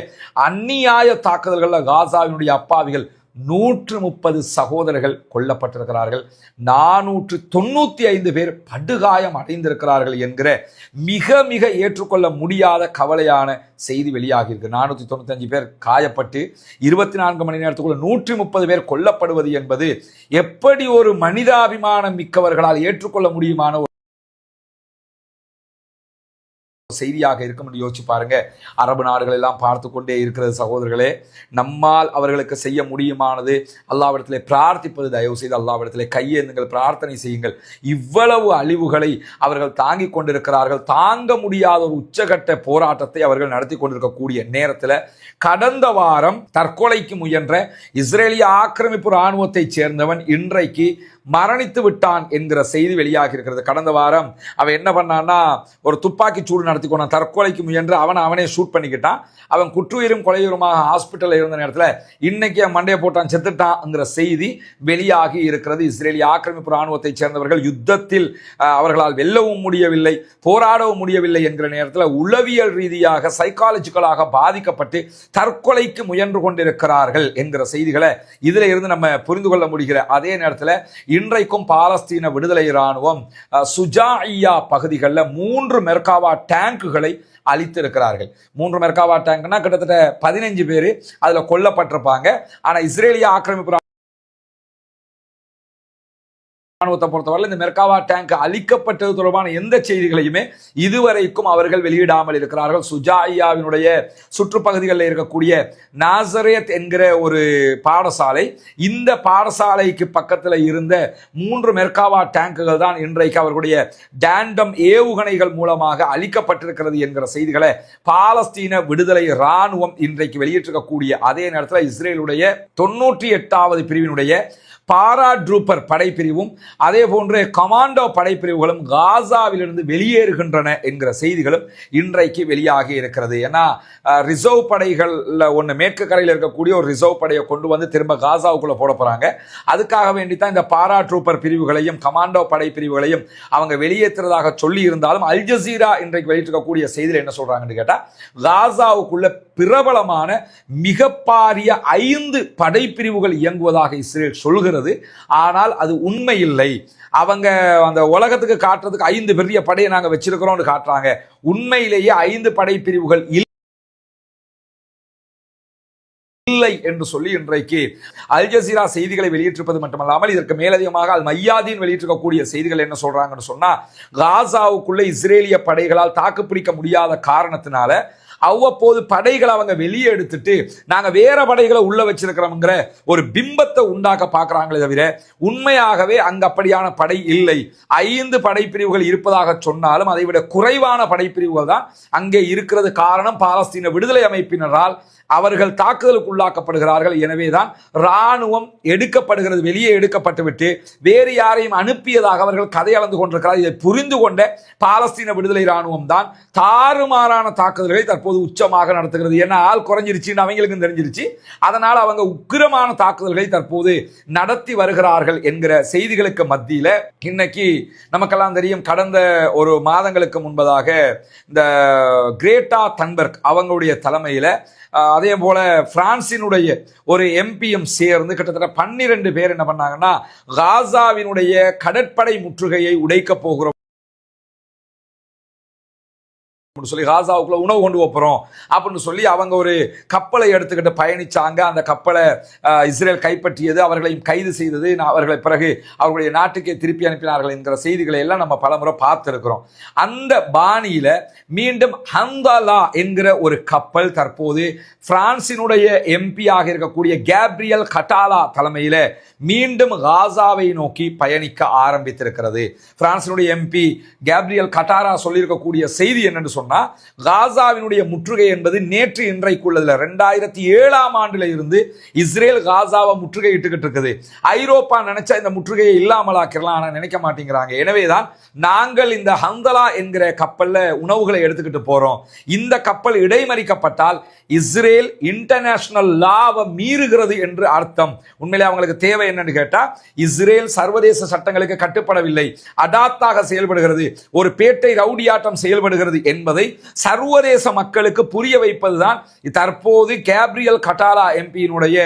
அந்நியாய தாக்குதல்கள் காசாவினுடைய அப்பாவிகள் 130 சகோதரர்கள் கொல்லப்பட்டிருக்கிறார்கள், 495 பேர் படுகாயம் அடைந்திருக்கிறார்கள் என்கிற மிக மிக ஏற்றுக்கொள்ள முடியாத கவலையான செய்தி வெளியாகி இருக்கு. 495 பேர் காயப்பட்டு 24 மணி நேரத்துக்குள்ள 130 பேர் கொல்லப்படுவது என்பது எப்படி ஒரு மனிதாபிமானம் மிக்கவர்களால் ஏற்றுக்கொள்ள முடியுமான செய்தியாக இருக்கும் என்று யோசிச்சு பாருங்க. அரபு நாடுகள் எல்லாம் பார்த்து கொண்டே இருக்கிறது. சகோதரர்களே, நம்மால் அவர்களுக்கு செய்ய முடியுமானது அல்லாஹ்விடத்திலே பிரார்த்திப்பது. தயவு செய்து அல்லாஹ்விடத்திலே கையேந்துங்கள், பிரார்த்தனை செய்யுங்கள். இவ்வளவு அழிவுகளை அவர்கள் தாங்கிக் கொண்டிருக்கிறார்கள். தாங்க முடியாத ஒரு உச்சகட்ட போராட்டத்தை அவர்கள் நடத்தி கொண்டிருக்கக்கூடிய நேரத்தில் கடந்த வாரம் தற்கொலைக்கு முயன்ற இஸ்ரேலிய ஆக்கிரமிப்பு இராணுவத்தை சேர்ந்தவன் இன்றைக்கு மரணித்து விட்டான் என்கிற செய்தி வெளியாகி இருக்கிறது. கடந்த வாரம் அவன் என்ன பண்ணான்னா ஒரு துப்பாக்கி சூடு நடத்தி கொண்டான், தற்கொலைக்கு முயன்று அவனே ஷூட் பண்ணிக்கிட்டான். அவன் குற்றுயிரும் கொலையுருமாக ஹாஸ்பிட்டல் இருந்த நேரத்தில் இன்னைக்கு மண்டையை போட்டான், செத்துட்டான்ங்கிற செய்தி வெளியாகி இருக்கிறது. இஸ்ரேலிய ஆக்கிரமிப்பு இராணுவத்தை சேர்ந்தவர்கள் யுத்தத்தில் அவர்களால் வெல்லவும் முடியவில்லை, போராடவும் முடியவில்லை என்கிற நேரத்தில் உளவியல் ரீதியாக சைக்காலஜிக்கலாக பாதிக்கப்பட்டு தற்கொலைக்கு முயன்று கொண்டிருக்கிறார்கள் என்கிற செய்திகளை இதுல இருந்து நம்ம புரிந்து கொள்ள முடிகிற அதே நேரத்தில் இன்றைக்கும் பாலஸ்தீன விடுதலை இராணுவம் சுஜாஇயா பகுதிகளில் 3 மெர்காவா டேங்குகளை அழித்திருக்கிறார்கள். 3 மெர்காவா டேங்க்னா கிட்டத்தட்ட 15 பேர் அதுல கொல்லப்பட்டிருப்பாங்க. ஆனா இஸ்ரேலிய ஆக்கிரமிப்பு ராணுவத்தை பொறுத்தவரை இந்த மெர்காவா டேங்க் அழிக்கப்பட்டது தொடர்பான எந்த செய்திகளையுமே இதுவரைக்கும் அவர்கள் வெளியிடாமல் இருக்கிறார்கள். சுஜாஇயாவினுடைய சுற்றுப்பகுதிகளில் இருக்கக்கூடிய நாசரேத் என்கிற ஒரு பாடசாலை, இந்த பாடசாலைக்கு பக்கத்தில் இருந்த 3 மெர்காவா டேங்குகள் தான் இன்றைக்கு அவர்களுடைய டேண்டம் ஏவுகணைகள் மூலமாக அழிக்கப்பட்டிருக்கிறது என்கிற செய்திகளை பாலஸ்தீன விடுதலை இராணுவம் இன்றைக்கு வெளியிட்டிருக்கக்கூடிய அதே நேரத்தில் இஸ்ரேலுடைய 98வது பிரிவினுடைய பாராட்ரூப்பர் படைப்பிரிவும் அதே போன்று கமாண்டோ படைப்பிரிவுகளும் காசாவிலிருந்து வெளியேறுகின்றன என்கிற செய்திகளும் இன்றைக்கு வெளியாகி இருக்கிறது. ஏன்னா ரிசர்வ் படைகள் ஒன்று மேற்கு கரையில் இருக்கக்கூடிய ஒரு ரிசர்வ் படையை கொண்டு வந்து திரும்ப காசாவுக்குள்ள போட போறாங்க. அதுக்காக வேண்டித்தான் இந்த பாராட்ரூப்பர் பிரிவுகளையும் கமாண்டோ படைப்பிரிவுகளையும் அவங்க வெளியேற்றுறதாக சொல்லி இருந்தாலும் அல் ஜசீரா இன்றைக்கு வெளியிட்டிருக்கக்கூடிய செய்தியில் என்ன சொல்றாங்கன்னு கேட்டா காசாவுக்குள்ள பிரபலமான மிக பாரிய 5 படைப்பிரிவுகள் இயங்குவதாக இஸ்ரேல் சொல்கிறது. ஆனால் அது உண்மை இல்லை. அவங்க அந்த உலகத்துக்கு காட்டுறதுக்கு 5 பெரிய படையை நாங்க வச்சிருக்கிறோம்னு காட்டுறாங்க. உண்மையிலேயே 5 படைப்பிரிவுகள் இல்லை என்று சொல்லி இன்றைக்கு அல் ஜசீரா செய்திகளை வெளியிட்டிருப்பது மட்டுமல்லாமல் இதற்கு மேலதிகமாக அல் மையாதீன் வெளியிட்டிருக்கக்கூடிய செய்திகள் என்ன சொல்றாங்கன்னு சொன்னா காசாவுக்குள்ள இஸ்ரேலிய படைகளால் தாக்குப்பிடிக்க முடியாத காரணத்தினால அவ்வப்போது படைகளை அவங்க வெளியே எடுத்துட்டு நாங்க வேற படைகளை உள்ள வச்சிருக்கிறோம்ங்கிற ஒரு பிம்பத்தை உண்டாக்க பார்க்கறாங்களே தவிர உண்மையாகவே அங்க அப்படியான படை இல்லை. 5 படைப்பிரிவுகள் இருப்பதாக சொன்னாலும் அதை விட குறைவான படைப்பிரிவுகள் தான் அங்கே இருக்கிறது. காரணம் பாலஸ்தீன விடுதலை அமைப்பினரால் அவர்கள் தாக்குதலுக்கு உள்ளாக்கப்படுகிறார்கள். எனவேதான் இராணுவம் எடுக்கப்படுகிறது, வெளியே எடுக்கப்பட்டு விட்டு வேறு யாரையும் அனுப்பியதாக அவர்கள் கதை அளந்து கொண்டிருக்கிறார். இதை புரிந்து கொண்ட பாலஸ்தீன விடுதலை இராணுவம் தான் தாறுமாறான தாக்குதல்களை தற்போது உச்சமாக நடத்துகிறது. ஏன்னா ஆள் குறைஞ்சிருச்சுன்னு அவங்களுக்கும் தெரிஞ்சிருச்சு. அதனால் அவங்க உக்கிரமான தாக்குதல்களை தற்போது நடத்தி வருகிறார்கள் என்கிற செய்திகளுக்கு மத்தியில இன்னைக்கு நமக்கெல்லாம் தெரியும், கடந்த ஒரு மாதங்களுக்கு முன்பதாக இந்த கிரேட்டா தன்பர்க் அவங்களுடைய தலைமையில அதே போல பிரான்சினுடைய ஒரு எம்பியும் சேர்ந்து கிட்டத்தட்ட 12 பேர் என்ன பண்ணாங்கன்னா காசாவினுடைய கடற்படை முற்றுகையை உடைக்க போகிறோம் சொல்லி காசாவுக்குள்ள உணவு கொண்டு போறோம் அப்படின்னு சொல்லி அவங்க ஒரு கப்பலை எடுத்துக்கிட்டு பயணிச்சாங்க. அந்த கப்பலை இஸ்ரேல் கைப்பற்றியது, அவர்களையும் கைது செய்தது, அவர்களை பிறகு அவர்களுடைய நாட்டுக்கே திருப்பி அனுப்பினார்கள் என்கிற செய்திகளை எல்லாம் நம்ம பலமுறை பார்த்திருக்கிறோம். அந்த பாணியில மீண்டும் ஹந்தாலா என்கிற ஒரு கப்பல் தற்போது பிரான்சினுடைய எம்பியாக இருக்கக்கூடிய கேப்ரியல் கட்டாலா தலைமையில மீண்டும் காசாவை நோக்கி பயணிக்க ஆரம்பித்திருக்கிறது. பிரான்சினுடைய எம்பி கேப்ரியல் கட்டாரா சொல்லியிருக்கக்கூடிய செய்தி என்னன்னு சொன்னா காசாவினுடைய முற்றுகை என்பது நேற்று இன்றைக்குள்ளதுல 2007ஆம் ஆண்டுல இருந்து இஸ்ரேல் காசாவை முற்றுகையிட்டுக்கிட்டு இருக்குது. ஐரோப்பா நினைச்சா இந்த முற்றுகையை இல்லாமலாக்கிடலாம், ஆனா நினைக்க மாட்டேங்கிறாங்க. எனவேதான் நாங்கள் இந்த ஹந்தலா என்கிற கப்பல்ல உணவுகளை எடுத்துக்கிட்டு போறோம். இந்த கப்பல் இடைமறிக்கப்பட்டால் இஸ்ரேல் இன்டர்நேஷனல் லாவை மீறுகிறது என்று அர்த்தம். உண்மையிலே அவங்களுக்கு தேவை என்னன்னு கேட்டா, இஸ்ரேல் சர்வதேச சட்டங்களுக்கு கட்டுப்படவில்லை, அடாத்தாக செயல்படுகிறது, ஒரு பேட்டை ரவுடியாட்டம் செயல்படுகிறது என்பதை சர்வதேச மக்களுக்கு புரிய வைப்பதுதான் தற்போது கேப்ரியல் கட்டாலா எம்பியினுடைய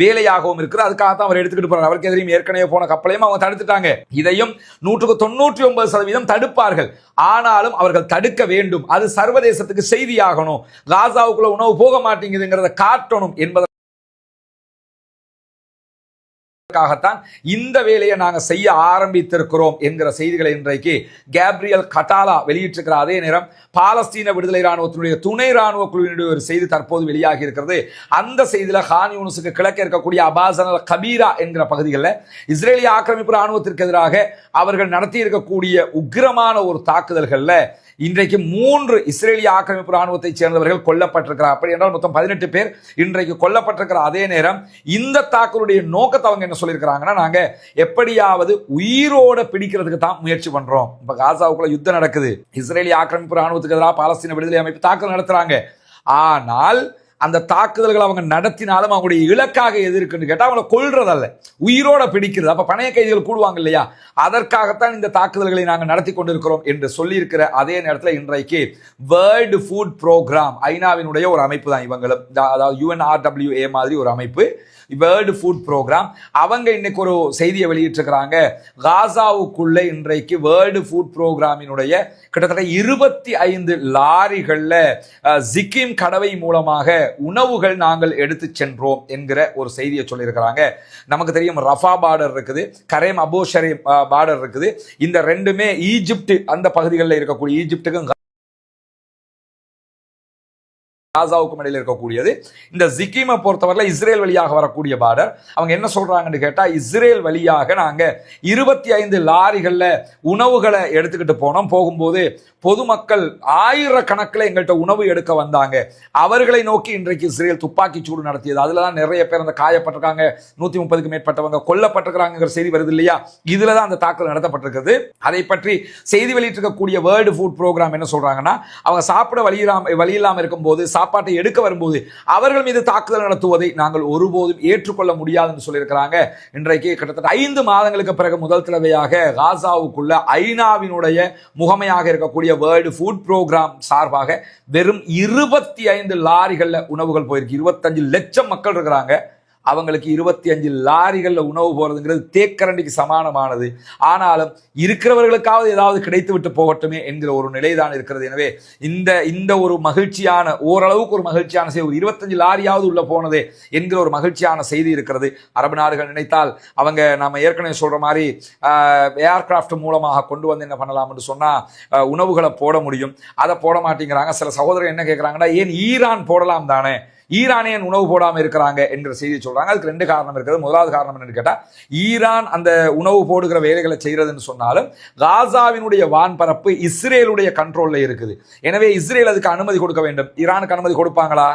வேலையாகவும் இருக்கிறது. அதுக்காகத்தான் அவர் எடுத்துக்கிட்டு போறார். அவருக்கு எதிரையும் ஏற்கனவே போன கப்பலையும் அவங்க தடுத்துட்டாங்க. இதையும் 99% தடுப்பார்கள். ஆனாலும் அவர்கள் தடுக்க வேண்டும். அது சர்வதேசத்துக்கு செய்தியாகணும். காசாவுக்குள்ள உணவு போக மாட்டேங்குதுங்கிறத காட்டணும் என்பதை இந்த வேலையை நாங்க செய்ய ஆரம்பித்திருக்கிறோம் என்கிற செய்திகளை இன்றைக்கு கேப்ரியல் கட்டாலா வெளியிட்டிருக்கிற அதே நேரம் பாலஸ்தீன விடுதலை ராணுவத்தினுடைய துணை ராணுவ குழுவினுடைய ஒரு செய்தி தற்போது வெளியாகி இருக்கிறது. அந்த செய்தியில கான் யூனிஸுக்கு கிழக்கு இருக்கக்கூடிய அபாசன் அல் கபீரா என்கிற பகுதிகளில் இஸ்ரேலிய ஆக்கிரமிப்பு ராணுவத்திற்கு எதிராக அவர்கள் நடத்தி இருக்கக்கூடிய உக்கிரமான ஒரு தாக்குதல்கள்ல இன்றைக்கு 3 இஸ்ரேலிய ஆக்கிரமிப்பு ராணுவத்தை சேர்ந்தவர்கள் கொல்லப்பட்டிருக்கிறார். அப்படி என்றால் மொத்தம் 18 பேர் இன்றைக்கு கொல்லப்பட்டிருக்கிற அதே நேரம் இந்த தாக்குதலுடைய நோக்கத்தை அவங்க என்ன சொல்லியிருக்கிறாங்கன்னா, நாங்க எப்படியாவது உயிரோட பிடிக்கிறதுக்கு தான் முயற்சி பண்றோம். இப்ப காசாவுக்குள்ள யுத்தம் நடக்குது, இஸ்ரேலிய ஆக்கிரமிப்பு ராணுவத்துக்கு எதிராக பாலஸ்தீன விடுதலை அமைப்பு தாக்குதல் நடத்துறாங்க. ஆனால் அந்த தாக்குதல்கள் அவங்க நடத்தினாலும் அவங்களுடைய இலக்காக எது இருக்குன்னு கேட்டால் அவங்களை கொல்றதல்ல, உயிரோட பிடிக்கிறது. அப்ப பணைய கைதிகள் கூடுவாங்க இல்லையா, அதற்காகத்தான் இந்த தாக்குதல்களை நாங்கள் நடத்தி கொண்டிருக்கிறோம் என்று சொல்லியிருக்கிற அதே நேரத்தில் இன்றைக்கு வேர்ல்டு ஃபுட் ப்ரோக்ராம், ஐநாவினுடைய ஒரு அமைப்பு தான் இவங்களும், அதாவது UNRWA மாதிரி ஒரு அமைப்பு, வேர்ல்டு ஃபுட் ப்ரோக்ராம், அவங்க இன்னைக்கு ஒரு செய்தியை வெளியிட்டிருக்கிறாங்க. காசாவுக்குள்ள இன்றைக்கு வேர்ல்டு ஃபுட் ப்ரோக்ராமினுடைய கிட்டத்தட்ட 25 லாரிகள்ல ஜிக்கிம் கடவை மூலமாக உணவுகள் நாங்கள் எடுத்து சென்றோம் என்கிற ஒரு செய்தியை சொல்லியிருக்கிறாங்க. நமக்கு தெரியும் ரஃபா பார்டர் இருக்குது, கரேம் அபோஷரி பார்டர் இருக்குது. இந்த ரெண்டுமே ஈஜிப்ட் அந்த பகுதிகளில் இருக்கக்கூடிய ஈஜிப்டுக்கும் காசாவுக்கும் இடையில் இருக்கக்கூடியது. இந்த ஜிக்கிமை பொறுத்தவரை இஸ்ரேல் வழியாக வரக்கூடிய பார்டர். அவங்க என்ன சொல்றாங்கன்னு கேட்டா, இஸ்ரேல் வழியாக நாங்க 25 லாரிகள்ல உணவுகளை எடுத்துக்கிட்டு போனோம். போகும்போது பொதுமக்கள் ஆயிரக்கணக்கில் எங்கள்கிட்ட உணவு எடுக்க வந்தாங்க. அவர்களை நோக்கி இன்றைக்கு இஸ்ரேல் துப்பாக்கி சூடு நடத்தியது. அதுலதான் நிறைய பேர் அந்த காயப்பட்டிருக்காங்க, 130க்கு மேற்பட்டவங்க கொல்லப்பட்டிருக்கிறாங்கிற செய்தி வருது இல்லையா. இதுலதான் அந்த தாக்குதல் நடத்தப்பட்டிருக்கிறது. அதை பற்றி செய்தி வெளியிட்டிருக்கக்கூடிய வேர்ல்டு ஃபுட் ப்ரோக்ராம் என்ன சொல்றாங்கன்னா, அவங்க சாப்பிட வழி இல்லாம இருக்கும்போது, சாப்பாட்டை எடுக்க வரும்போது அவர்கள் மீது தாக்குதல் நடத்துவதை நாங்கள் ஒருபோதும் ஏற்றுக்கொள்ள முடியாது என்று சொல்லியிருக்கிறாங்க. இன்றைக்கு கிட்டத்தட்ட 5 மாதங்களுக்கு பிறகு முதல் தடவையாக காசாவுக்குள்ள ஐநாவினுடைய முகமையாக இருக்கக்கூடிய வேர்ல்டு ஃபுட் ப்ரோக்ராம் சார்பாக வெறும் 25 லாரிகள்ல உணவுகள் போயிருக்கு. 25 லட்சம் மக்கள் இருக்கிறாங்க, அவங்களுக்கு 25 லாரிகள்ல உணவு போறதுங்கிறது தேக்கரண்டிக்கு சமானமானது. ஆனாலும் இருக்கிறவர்களுக்காவது ஏதாவது கிடைத்து விட்டு போகட்டுமே என்கிற ஒரு நிலைதான் இருக்கிறது. எனவே இந்த ஒரு மகிழ்ச்சியான, ஓரளவுக்கு ஒரு மகிழ்ச்சியான செய்தி, ஒரு 25 லாரியாவது உள்ள போனதே என்கிற ஒரு மகிழ்ச்சியான செய்தி இருக்கிறது. அரபு நாடுகள் நினைத்தால் அவங்க நம்ம ஏற்கனவே சொல்ற மாதிரி ஏர்கிராஃப்ட் மூலமாக கொண்டு வந்து என்ன பண்ணலாம் என்று சொன்னா உணவுகளை போட முடியும். அதை போட மாட்டேங்கிறாங்க. சில சகோதரர்கள் என்ன கேட்கிறாங்கன்னா, ஏன் ஈரான் போடலாம் தானே, ஈரானியன் உணவு போடாமல் இருக்கிறாங்க என்கிற செய்தி சொல்றாங்க. அதுக்கு 2 காரணம் இருக்கிறது. முதலாவது காரணம் என்னன்னு கேட்டா, ஈரான் அந்த உணவு போடுகிற வேலைகளை செய்யறதுன்னு சொன்னாலும் காசாவினுடைய வான்பரப்பு இஸ்ரேலுடைய கண்ட்ரோல்ல இருக்குது. எனவே இஸ்ரேல் அதுக்கு அனுமதி கொடுக்க வேண்டும். ஈரானுக்கு அனுமதி கொடுப்பாங்களா?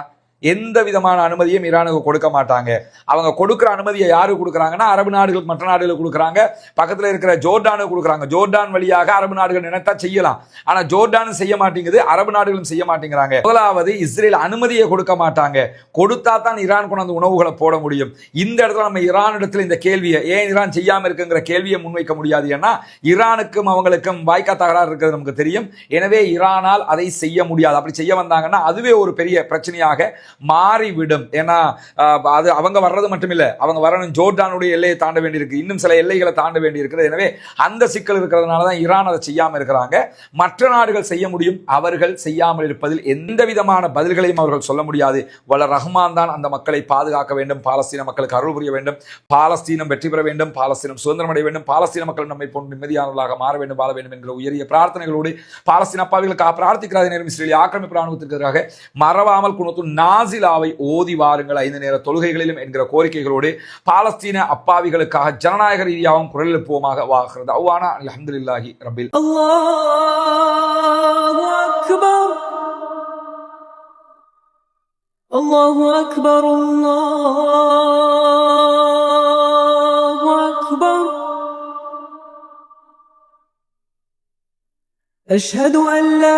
எந்த விதமான அனுமதியும் ஈரானுக்கு கொடுக்க மாட்டாங்க. அவங்க கொடுக்கிற அனுமதியை யாருக்கு கொடுக்குறாங்கன்னா, அரபு நாடுகளுக்கு, மற்ற நாடுகளுக்கு கொடுக்குறாங்க. பக்கத்தில் இருக்கிற ஜோர்டானுக்கு கொடுக்குறாங்க. ஜோர்டான் வழியாக அரபு நாடுகள் நினைத்தா செய்யலாம், ஆனா ஜோர்டானும் செய்ய மாட்டேங்குது, அரபு நாடுகளும் செய்ய மாட்டேங்கிறாங்க. முதலாவது இஸ்ரேல் அனுமதியை கொடுக்க மாட்டாங்க. கொடுத்தா தான் ஈரான் கொண்டு உணவுகளை போட முடியும். இந்த இடத்துல நம்ம ஈரான் இடத்துல இந்த கேள்வியை, ஏன் ஈரான் செய்யாம இருக்குங்கிற கேள்வியை முன்வைக்க முடியாது. ஏன்னா ஈரானுக்கும் அவங்களுக்கும் வாய்க்கா தகராறு இருக்கிறது நமக்கு தெரியும். எனவே ஈரானால் அதை செய்ய முடியாது. அப்படி செய்ய வந்தாங்கன்னா அதுவே ஒரு பெரிய பிரச்சனையாக மாறிவிடும். ஏன்னா அது அவங்க வர்றது மட்டும் இல்ல, அவங்க வரணும் ஜோர்டானுடைய எல்லையை தாண்ட வேண்டியிருக்கு, இன்னும் சில எல்லைகளை தாண்ட வேண்டியிருக்கிறது. எனவே அந்த சிக்கல் இருக்கிறதுனால தான் ஈரான் அதை செய்யாம இருக்கிறாங்க. மற்ற நாடுகள் செய்ய முடியும், அவர்கள் செய்யாமல் இருப்பதில் எந்த விதமான பதில்களையும் அவர்கள் சொல்ல முடியாது. வல்ல ரஹ்மான் தான் அந்த மக்களை பாதுகாக்க வேண்டும், பாலஸ்தீன மக்களுக்கு அருள் புரிய வேண்டும், பாலஸ்தீனம் வெற்றி பெற வேண்டும், பாலஸ்தீனம் சுதந்திரம் அடைய வேண்டும், பாலஸ்தீன மக்கள் நம்மை போன்ற நிம்மதியானவர்களாக மாற வேண்டும், வாழ வேண்டும் என்கிற உயரிய பிரார்த்தனைகளோடு பாலஸ்தீன அப்பாவிகளுக்காக பிரார்த்திக்கிறார். நேரம் இஸ்ரேலிய ஆக்கிரமிப்பு ராணுவத்திற்கு எதிராக மறவாமல் குணத்து நாசிலாவை ஓதி வாருங்கள் 5 நேர தொழுகைகளிலும் என்கிற கோரிக்கைகளோடு பாலஸ்தீன அப்பாவிகளுக்காக ஜனநாயக ரீதியாகவும் குரல் எழுப்புவோமாக. வாகிறது அவ்வானா அல்ஹம்துலில்லாஹி ரப்பில் அல்லாஹு அக்பர் அல்லாஹு அக்பர் அல்லாஹு அக்பர் அஷ்ஹது அன் லா